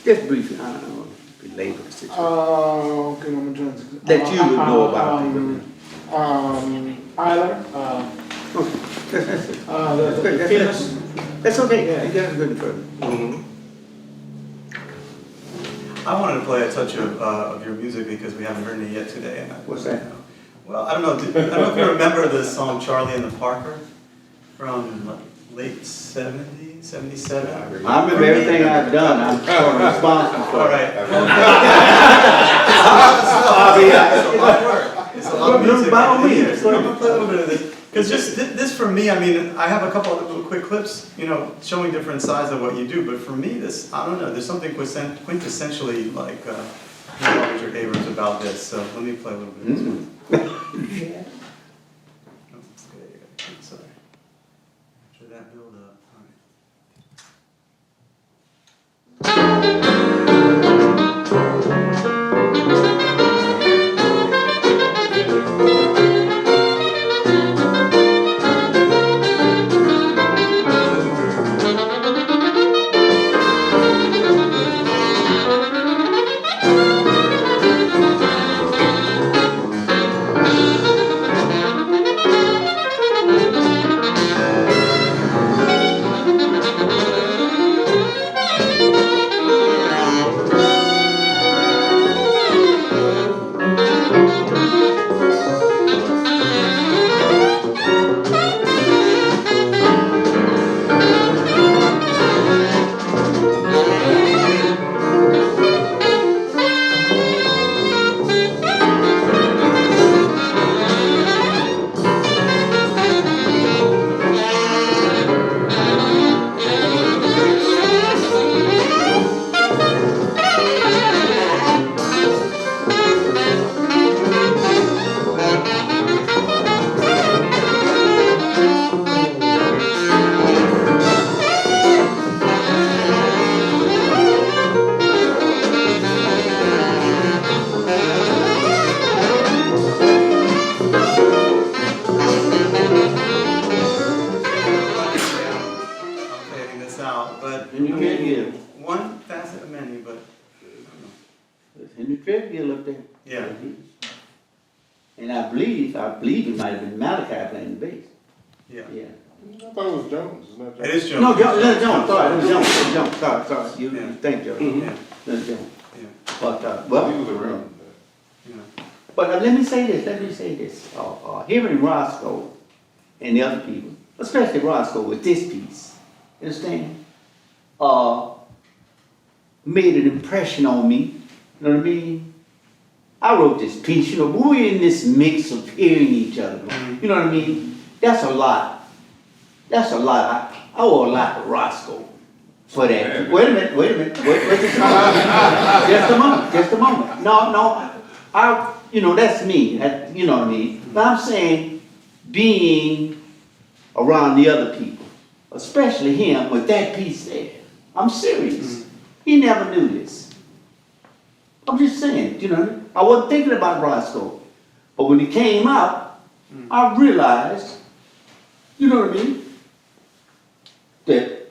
Just briefly, I don't know, belabor the situation. Okay, I'm trying to. That you would know about. Eiler. The pianist. That's okay. Yeah. You guys are good further. I wanted to play a touch of your music because we haven't heard it yet today. And What's that? Well, I don't know if you remember the song Charlie and the Parker from late 70s, 77. I remember everything I've done. I'm sort of responsible for All it. right. It's a lot of work. It's a lot of music. By all means. I'm going to play a little bit of this. Because just this for me, I mean, I have a couple of little quick clips, you know, showing different sides of what you do, but for me, this, I don't know, there's something quintessentially like Richard Abrams about this, so let me play a little bit of this one. Yeah. Oh, okay, sorry. Should that build up? All right. I'm fading this out, but And you can't get it. one facet of many, but I don't know. There's Henry Treadgill up there. Yeah. And I believe it might have been Malachi playing the bass. Yeah. Yeah. I thought it was Jones, isn't that Jones? It is Jones. No, Jones, sorry, it was Jones, sorry, you Yeah. think Jones. Yeah, That's Jones. yeah, But, well. He was around. yeah. But let me say this, hearing Roscoe and the other people, especially Roscoe with this piece, you understand? Made an impression on me, you know what I mean? I wrote this piece, you know, we're in this mix of hearing each other, you know what I mean? That's a lot. That's a lot. I owe a lot to Roscoe for that. Wait a minute, just a moment. No, you know, that's me, you know what I mean? But I'm saying, being around the other people, especially him with that piece there, I'm serious. He never knew this. I'm just saying, you know, I wasn't thinking about Roscoe. But when he came out, I realized, you know what I mean? That,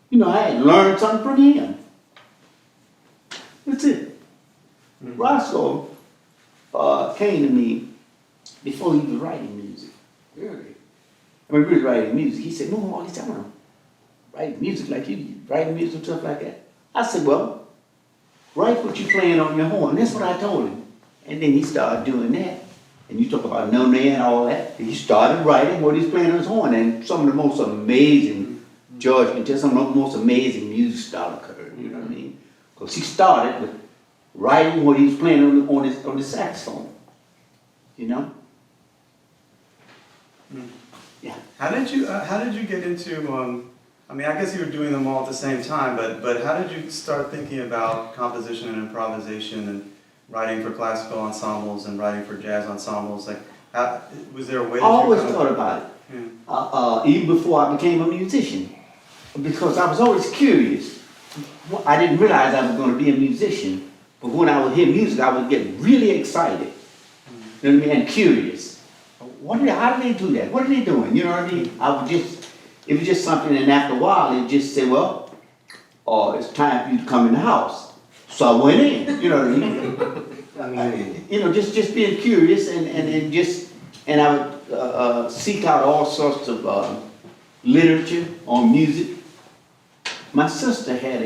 you know, I had learned something from him. That's it. Roscoe came to me before he was writing music. Really? When he was writing music, he said, Muhal, he said, I want to write music like you, writing music and stuff like that. I said, well, write what you're playing on your horn. That's what I told him. And then he started doing that. And you talk about no and all that. He started writing what he's playing on his horn. And some of the most amazing judgment, just some of the most amazing music started occurring, you know what I mean? Because he started with writing what he was playing on the saxophone, you know? Yeah. How did you get into, I mean, I guess you were doing them all at the same time, but how did you start thinking about composition and improvisation and writing for classical ensembles and writing for jazz ensembles? Like, was there a way that I always you thought about it, Yeah. even before I became a musician, because I was always curious. I didn't realize I was going to be a musician, but when I would hear music, I would get really excited, you know what I mean, and curious. How do they do that? What are they doing? You know what I mean? It was just something, and after a while, it just said, well, it's time for you to come in the house. So I went in, you know what I mean? You know, just being curious and I would seek out all sorts of literature on music. My sister had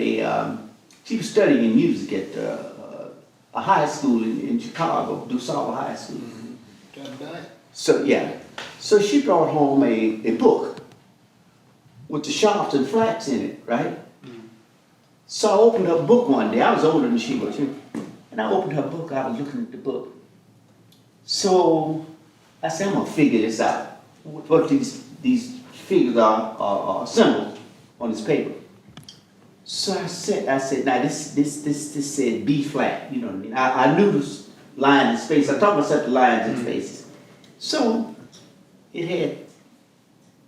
she was studying music at a high school in Chicago, DuSable High School. So, yeah. So she brought home a book with the sharps and flats in it, right? So I opened her book one day. I was older than she was. And I opened her book. I was looking at the book. So I said, I'm gonna figure this out. What these figures are symbols on this paper. So I said, now this said B flat, you know what I mean? I knew this line in space. I taught myself the lines in spaces. So it had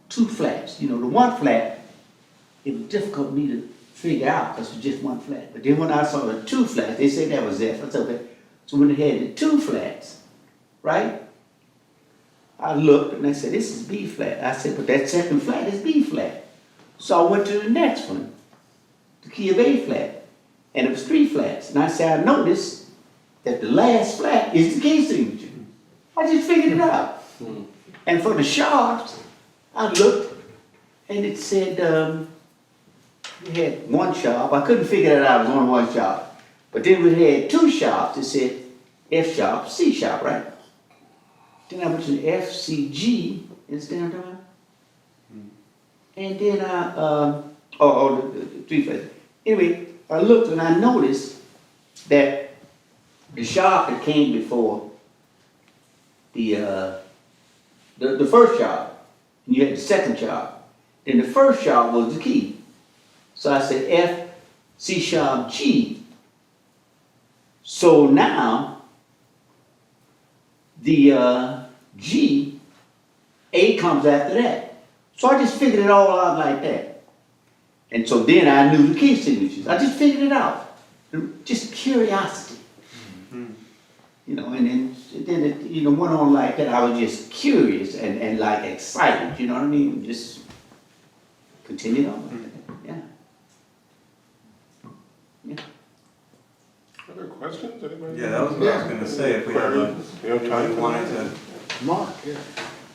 two flats. You know, the one flat, it was difficult for me to figure out because it was just one flat. But then when I saw the two flats, they said that was F. I said, okay. So when they had the two flats, right? I looked and I said, this is B flat. I said, but that second flat is B flat. So I went to the next one, the key of A flat, and it was three flats. And I said, I noticed that the last flat is the key signature. I just figured it out. And for the sharps, I looked and it said, we had one sharp. I couldn't figure that out, it was only one sharp. But then we had two sharps, it said F sharp, C sharp, right? Then I went to the F, C, G, understand what I'm talking about? And then the three flats. Anyway, I looked and I noticed that the sharp that came before the first sharp, and you had the second sharp. Then the first sharp was the key. So I said F, C sharp, G. So now the G, A comes after that. So I just figured it all out like that. And so then I knew the key signatures. I just figured it out. Just curiosity. You know, and then it, you know, went on like that. I was just curious and like excited, you know what I mean? Just continued on like that. Yeah. Other questions, anybody? Yeah, that was what I was gonna say, if we had time wanted to. Mark, yeah.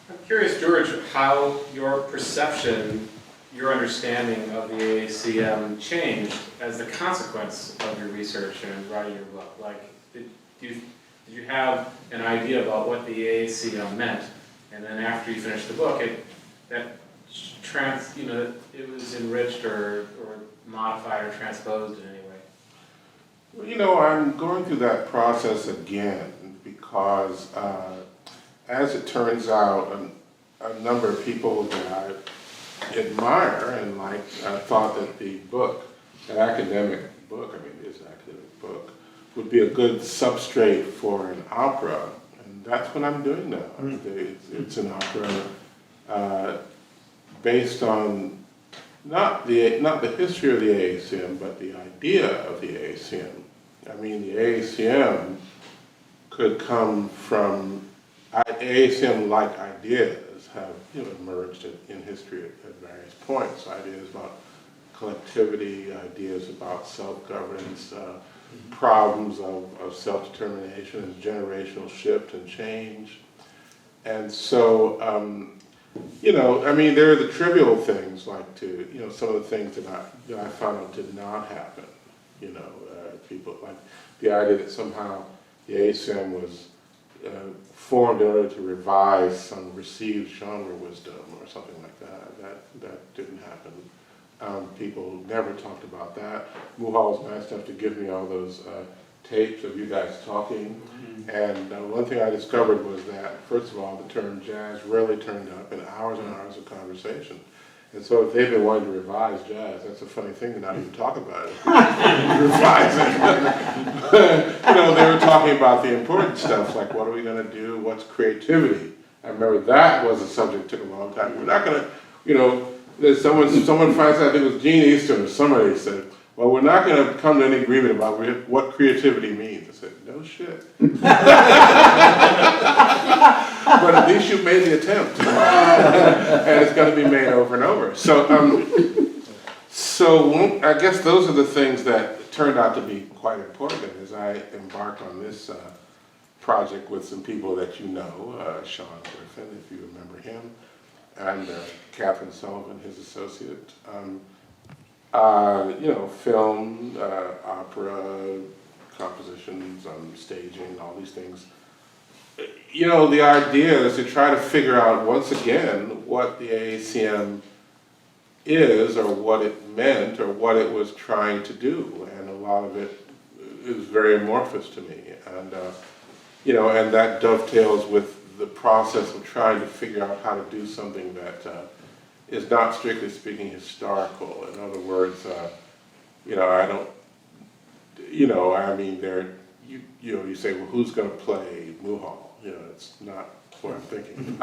I'm curious, George, how your perception, your understanding of the AACM changed as the consequence of your research and writing your book. Like, did you have an idea about what the AACM meant, and then after you finished the book, it was enriched or modified or transposed in any way? Well, you know, I'm going through that process again because, as it turns out, a number of people that I admire and like thought that the book, an academic book, I mean, it is an academic book, would be a good substrate for an opera, and that's what I'm doing now. It's an opera based on not the history of the AACM, but the idea of the AACM. I mean, the AACM could come from AACM-like ideas have emerged in history at various points. Ideas about collectivity, ideas about self-governance, problems of self-determination and generational shift and change. And so, I mean, there are the trivial things like some of the things that I found out did not happen. People like the idea that somehow the AACM was formed in order to revise some received genre wisdom or something like that. That didn't happen. People never talked about that. Muhal was nice enough to give me all those tapes of you guys talking. And one thing I discovered was that, first of all, the term jazz rarely turned up in hours and hours of conversation. And so if they've been wanting to revise jazz, that's a funny thing to not even talk about it. Revise it. They were talking about the important stuff, like what are we going to do, what's creativity. I remember that was a subject that took a long time. We're not going to, someone finds out, I think it was Gene Easton or somebody said, well, we're not going to come to any agreement about what creativity means. I said, no shit. But at least you've made the attempt. And it's going to be made over and over. So I guess those are the things that turned out to be quite important as I embarked on this project with some people that you know, Sean Griffin, if you remember him, and Catherine Sullivan, his associate. Film, opera, compositions, staging, all these things. The idea is to try to figure out once again what the AACM is, or what it meant, or what it was trying to do, and a lot of it is very amorphous to me, and and that dovetails with the process of trying to figure out how to do something that is not strictly speaking historical. In other words, I don't, I mean, you say, well, who's going to play Muhal? It's not what I'm thinking.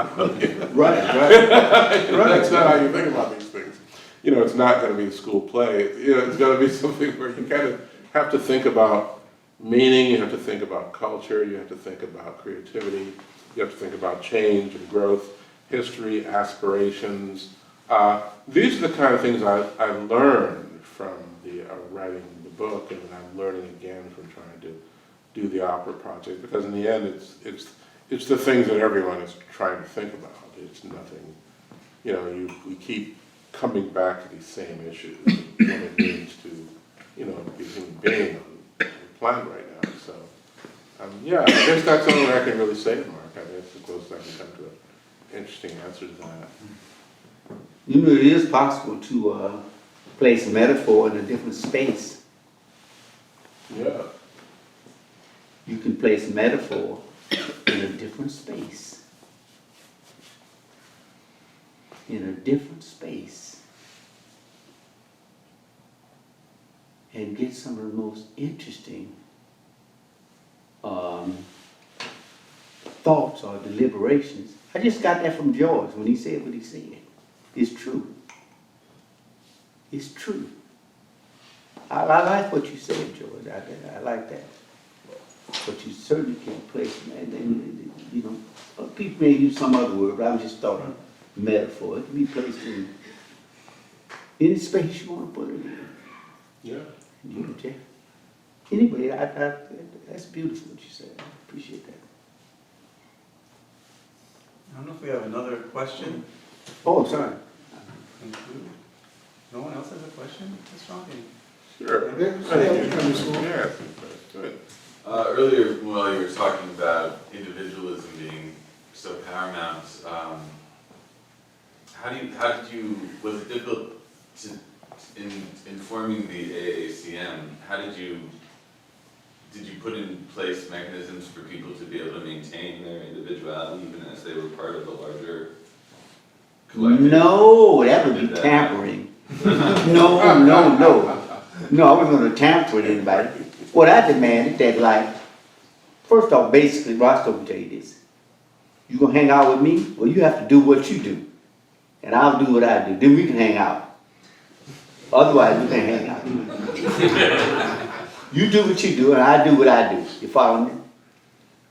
Right. That's not how you think about these things. It's not going to be a school play. It's going to be something where you kind of have to think about meaning, you have to think about culture, you have to think about creativity, you have to think about change and growth, history, aspirations. These are the kind of things I learned from writing the book, and I'm learning again from trying to do the opera project, because in the end it's the things that everyone is trying to think about. It's nothing, we keep coming back to these same issues, what it means to, be a human being on the planet right now. So, I guess that's all I can really say, Mark. I mean, it's the closest I can come to an interesting answer to that. It is possible to place metaphor in a different space. Yeah. You can place metaphor in a different space. In a different space. And get some of the most interesting thoughts or deliberations. I just got that from George when he said what he said. It's true. It's true. I like what you said, George. I like that. But you certainly can't place, man. People may use some other word, but I just thought of metaphor. It can be placed in any space you want to put it in. Yeah. Anyway, that's beautiful what you said. I appreciate that. I don't know if we have another question. Oh, sorry. No one else has a question? Ms. Ronkin? Sure. Yeah. Good. Earlier, while you were talking about individualism being so paramount, was it difficult in forming the AACM, did you put in place mechanisms for people to be able to maintain their individuality even as they were part of a larger collective? No, that would be tampering. No, I wasn't going to tamper with anybody. What I demanded that, first off, basically, Roscoe will tell you this. You gonna hang out with me? Well, you have to do what you do. And I'll do what I do. Then we can hang out. Otherwise, we can't hang out. You do what you do, and I do what I do. You follow me?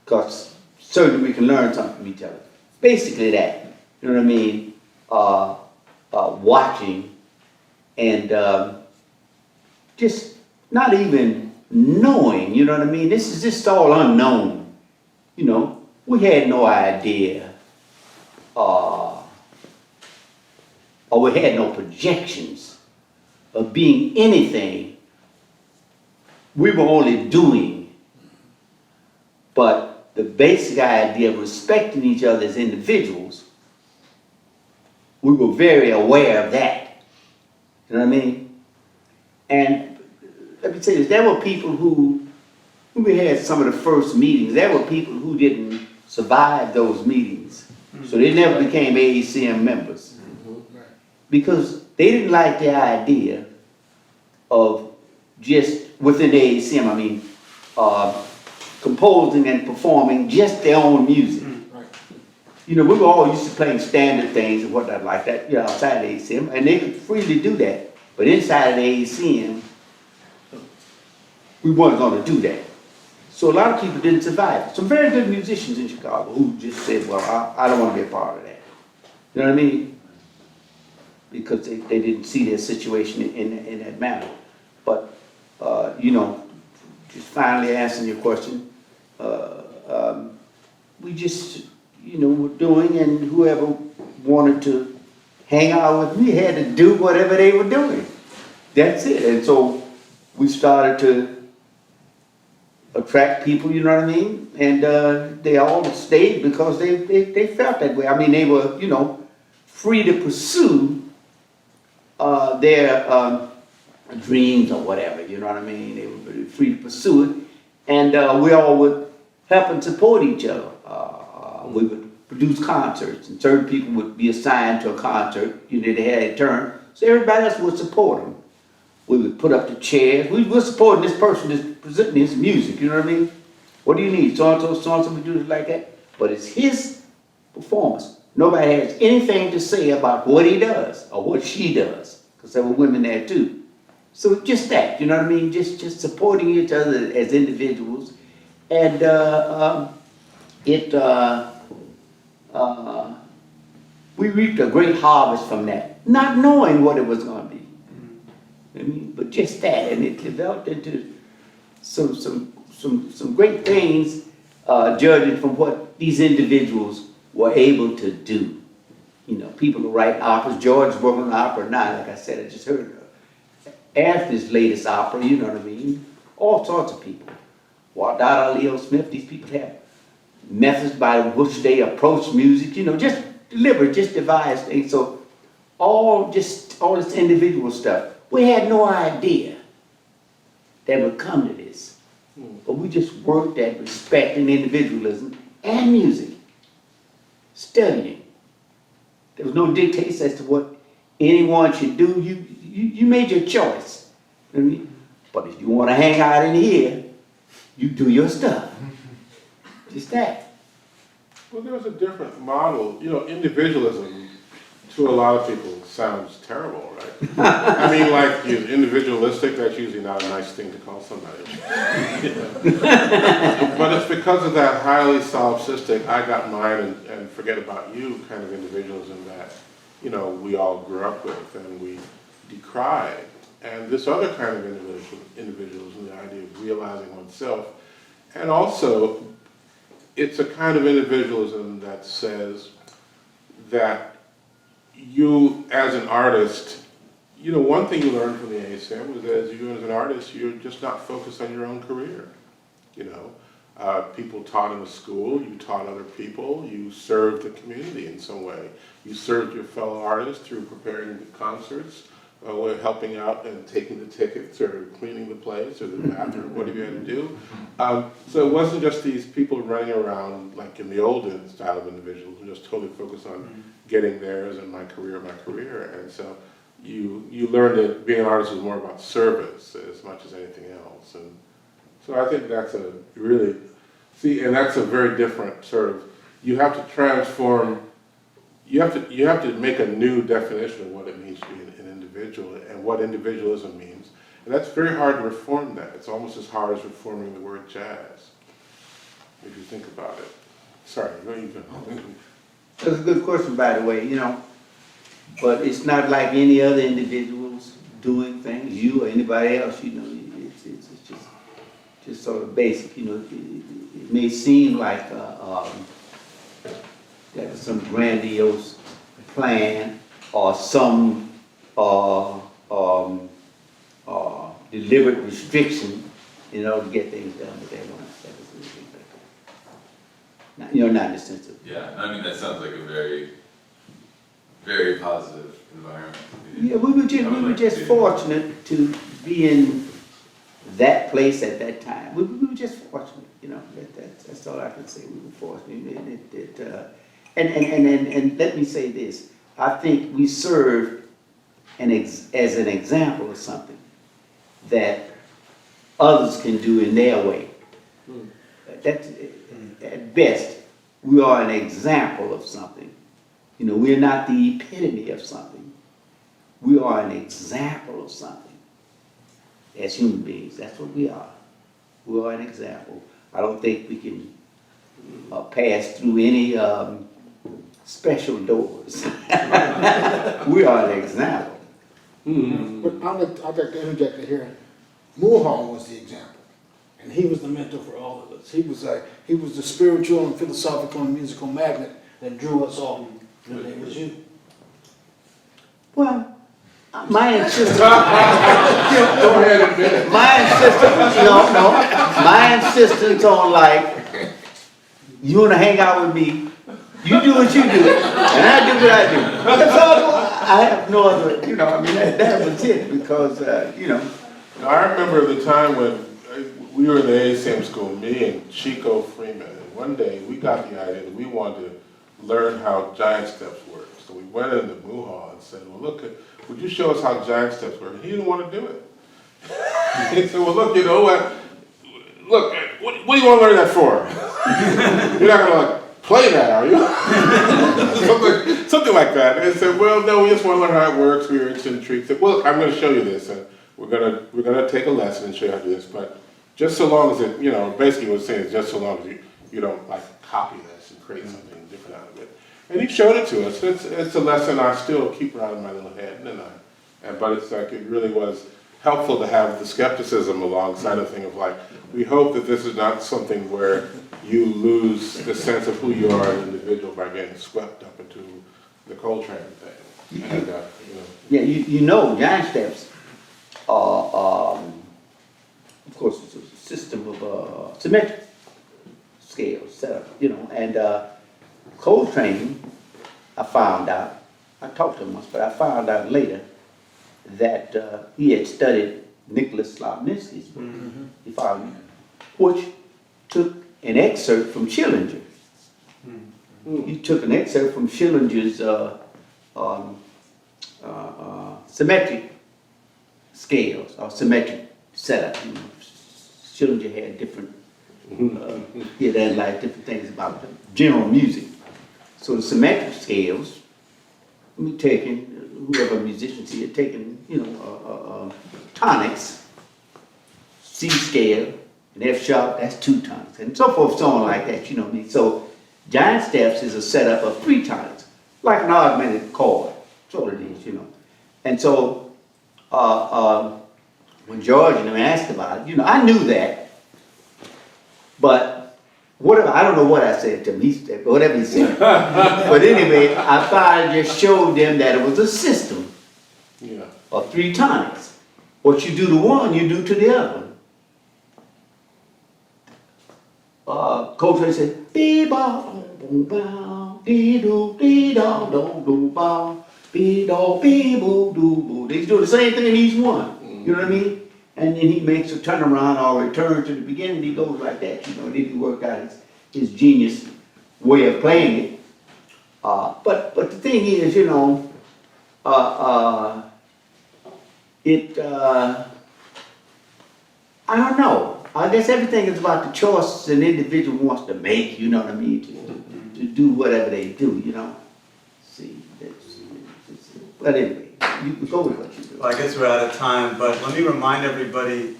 Because certainly we can learn something from each other. Basically that. You know what I mean? Watching and just not even knowing, you know what I mean? This is just all unknown. We had no idea, or we had no projections of being anything. We were only doing. But the basic idea of respecting each other as individuals, we were very aware of that. You know what I mean? And let me say this, there were people who, when we had some of the first meetings, there were people who didn't survive those meetings. So they never became AACM members. Because they didn't like the idea of just within the AACM, composing and performing just their own music. We were all used to playing standard things and whatnot like that, outside the AACM, and they could freely do that. But inside of the AACM, we weren't going to do that. So a lot of people didn't survive. Some very good musicians in Chicago who just said, well, I don't want to be a part of that. You know what I mean? Because they didn't see their situation in that manner. But, just finally answering your question, we just, were doing, and whoever wanted to hang out with me had to do whatever they were doing. That's it. And so we started to attract people, you know what I mean? And they all stayed because they felt that way. They were, free to pursue their dreams or whatever, you know what I mean? They were free to pursue it. And we all would help and support each other. We would produce concerts, and certain people would be assigned to a concert, they had a turn, so everybody else would support them. We would put up the chairs, we were supporting this person that's presenting his music, you know what I mean? What do you need, so-and-so, we do it like that, but it's his performance. Nobody has anything to say about what he does, or what she does, because there were women there too. So just that, you know what I mean, just supporting each other as individuals, and we reaped a great harvest from that, not knowing what it was going to be. I mean, but just that, and it developed into some great things, judging from what these individuals were able to do. People who write operas. George working on opera now, like I said, I just heard Anthony's latest opera, you know what I mean? All sorts of people. Wadada, Leo Smith, these people have methods by which they approach music, just deliberate, just devise things. So all this individual stuff, we had no idea that would come to this. But we just worked at respecting individualism and music, studying. There was no dictates as to what anyone should do. You made your choice. You know what I mean? But if you want to hang out in here, you do your stuff. Just that. Well, there was a different model. Individualism to a lot of people sounds terrible, right? I mean, like, individualistic, that's usually not a nice thing to call somebody. But it's because of that highly solipsistic, I got mine and forget about you kind of individualism that, we all grew up with and we decried. And this other kind of individualism, the idea of realizing oneself, and also it's a kind of individualism that says that you, as an artist, one thing you learned from the AACM was that as an artist, you're just not focused on your own career. People taught in the school, you taught other people, you served the community in some way. You served your fellow artists through preparing the concerts, or helping out and taking the tickets, or cleaning the place, or the bathroom, whatever you had to do. So it wasn't just these people running around like in the olden style of individuals who just totally focused on getting theirs and my career. And so you learned that being an artist was more about service as much as anything else. And so I think that's a really, and that's a very different sort of, you have to transform, you have to make a new definition of what it means to be an individual and what individualism means. And that's very hard to reform that. It's almost as hard as reforming the word jazz, if you think about it. Sorry, no, you can. That's a good question, by the way, but it's not like any other individuals doing things, you or anybody else, it's just sort of basic, it may seem like that was some grandiose plan or some deliberate restriction in order to get things done, but they weren't. That was anything like that. Not in the sense of. Yeah, I mean, that sounds like a very, very positive environment. Yeah, we were just fortunate to be in that place at that time. We were just fortunate, that's all I can say. We were fortunate. And let me say this. I think we served as an example of something that others can do in their way. That's, at best, we are an example of something. We're not the epitome of something. We are an example of something. As human beings, that's what we are. We are an example. I don't think we can pass through any special doors. We are an example. But I'd like to interject here. Muhal was the example, and he was the mentor for all of us. He was the spiritual and philosophical and musical magnet that drew us all. And it was you. Well, my insistence, my insistence on you want to hang out with me, you do what you do, and I do what I do. That's all. I have no other, that was it, because, I remember the time when we were in the AACM school, me and Chico Freeman, and one day we got the idea that we wanted to learn how giant steps work. So we went into Muhal and said, well, look, would you show us how giant steps work? And he didn't want to do it. He said, well, look, you know what? Look, what do you want to learn that for? You're not going to like play that, are you? something like that. And I said, well, no, we just want to learn how it works. We were intrigued. Said, well, I'm going to show you this. And we're gonna take a lesson and show you how to do this. But just so long as it, you know, basically what it's saying is just so long as you don't like copy this and create something different out of it. And he showed it to us. It's a lesson I still keep around in my little head, but it's like it really was helpful to have the skepticism alongside the thing of like, we hope that this is not something where you lose the sense of who you are as an individual by getting swept up into the Coltrane thing. And, you know. Yeah, you know, giant steps are, of course, it's a system of symmetric scales set up, you know, and Coltrane, I found out, I talked to him once, but I found out later that he had studied Nicholas Slobnitzky's book, he found, which took an excerpt from Schillinger. He took an excerpt from Schillinger's symmetric scales or symmetric setup. You know, Schillinger had different, he had analyzed different things about the general music. So the symmetric scales, we taken, whoever musicians here, taken, you know, tonics, C scale, and F sharp, that's 2 tonics, and so forth, so on like that, you know what I mean? So giant steps is a setup of 3 tonics, like an augmented chord, that's all it is, you know. And so, when George and I asked about it, you know, I knew that, but whatever, I don't know what I said to him, he said, whatever he said. But anyway, I finally just showed them that it was a system of 3 tonics. What you do to one, you do to the other one. Coltrane said, bee-bop, boom-bow, dee-doo, dee-daw, do-do-bow, bee-daw, bee-boo-doo-boo. They do the same thing in each one, you know what I mean? And then he makes a turnaround or return to the beginning, he goes like that, you know, and then he worked out his genius way of playing it. But the thing is, you know, I don't know. I guess everything is about the choices an individual wants to make, you know what I mean, to do whatever they do, you know. See, but anyway, you can go with what you do. Well, I guess we're out of time, but let me remind everybody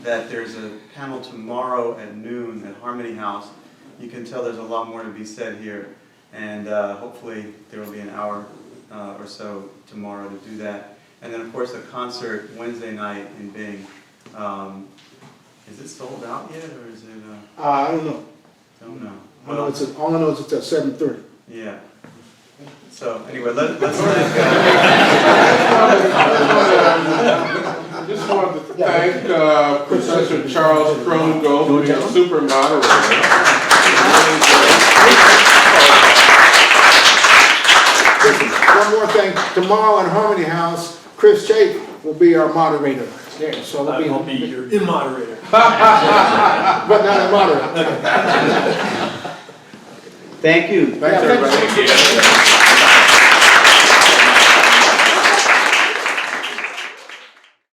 that there's a panel tomorrow at noon at Harmony House. You can tell there's a lot more to be said here, and hopefully there will be an hour or so tomorrow to do that. And then, of course, the concert Wednesday night in Bing. Is it sold out yet, or is it? I don't know. Don't know. All I know is it's at 7:30. Yeah. So anyway, let's thank. I just wanted to thank Professor Charles Kronengold for being a super moderator. One more thing, tomorrow in Harmony House, Chris Chafe will be our moderator. Yeah, so I'll be your moderator. but not a moderator. Thank you. Thanks, everybody. Thank you.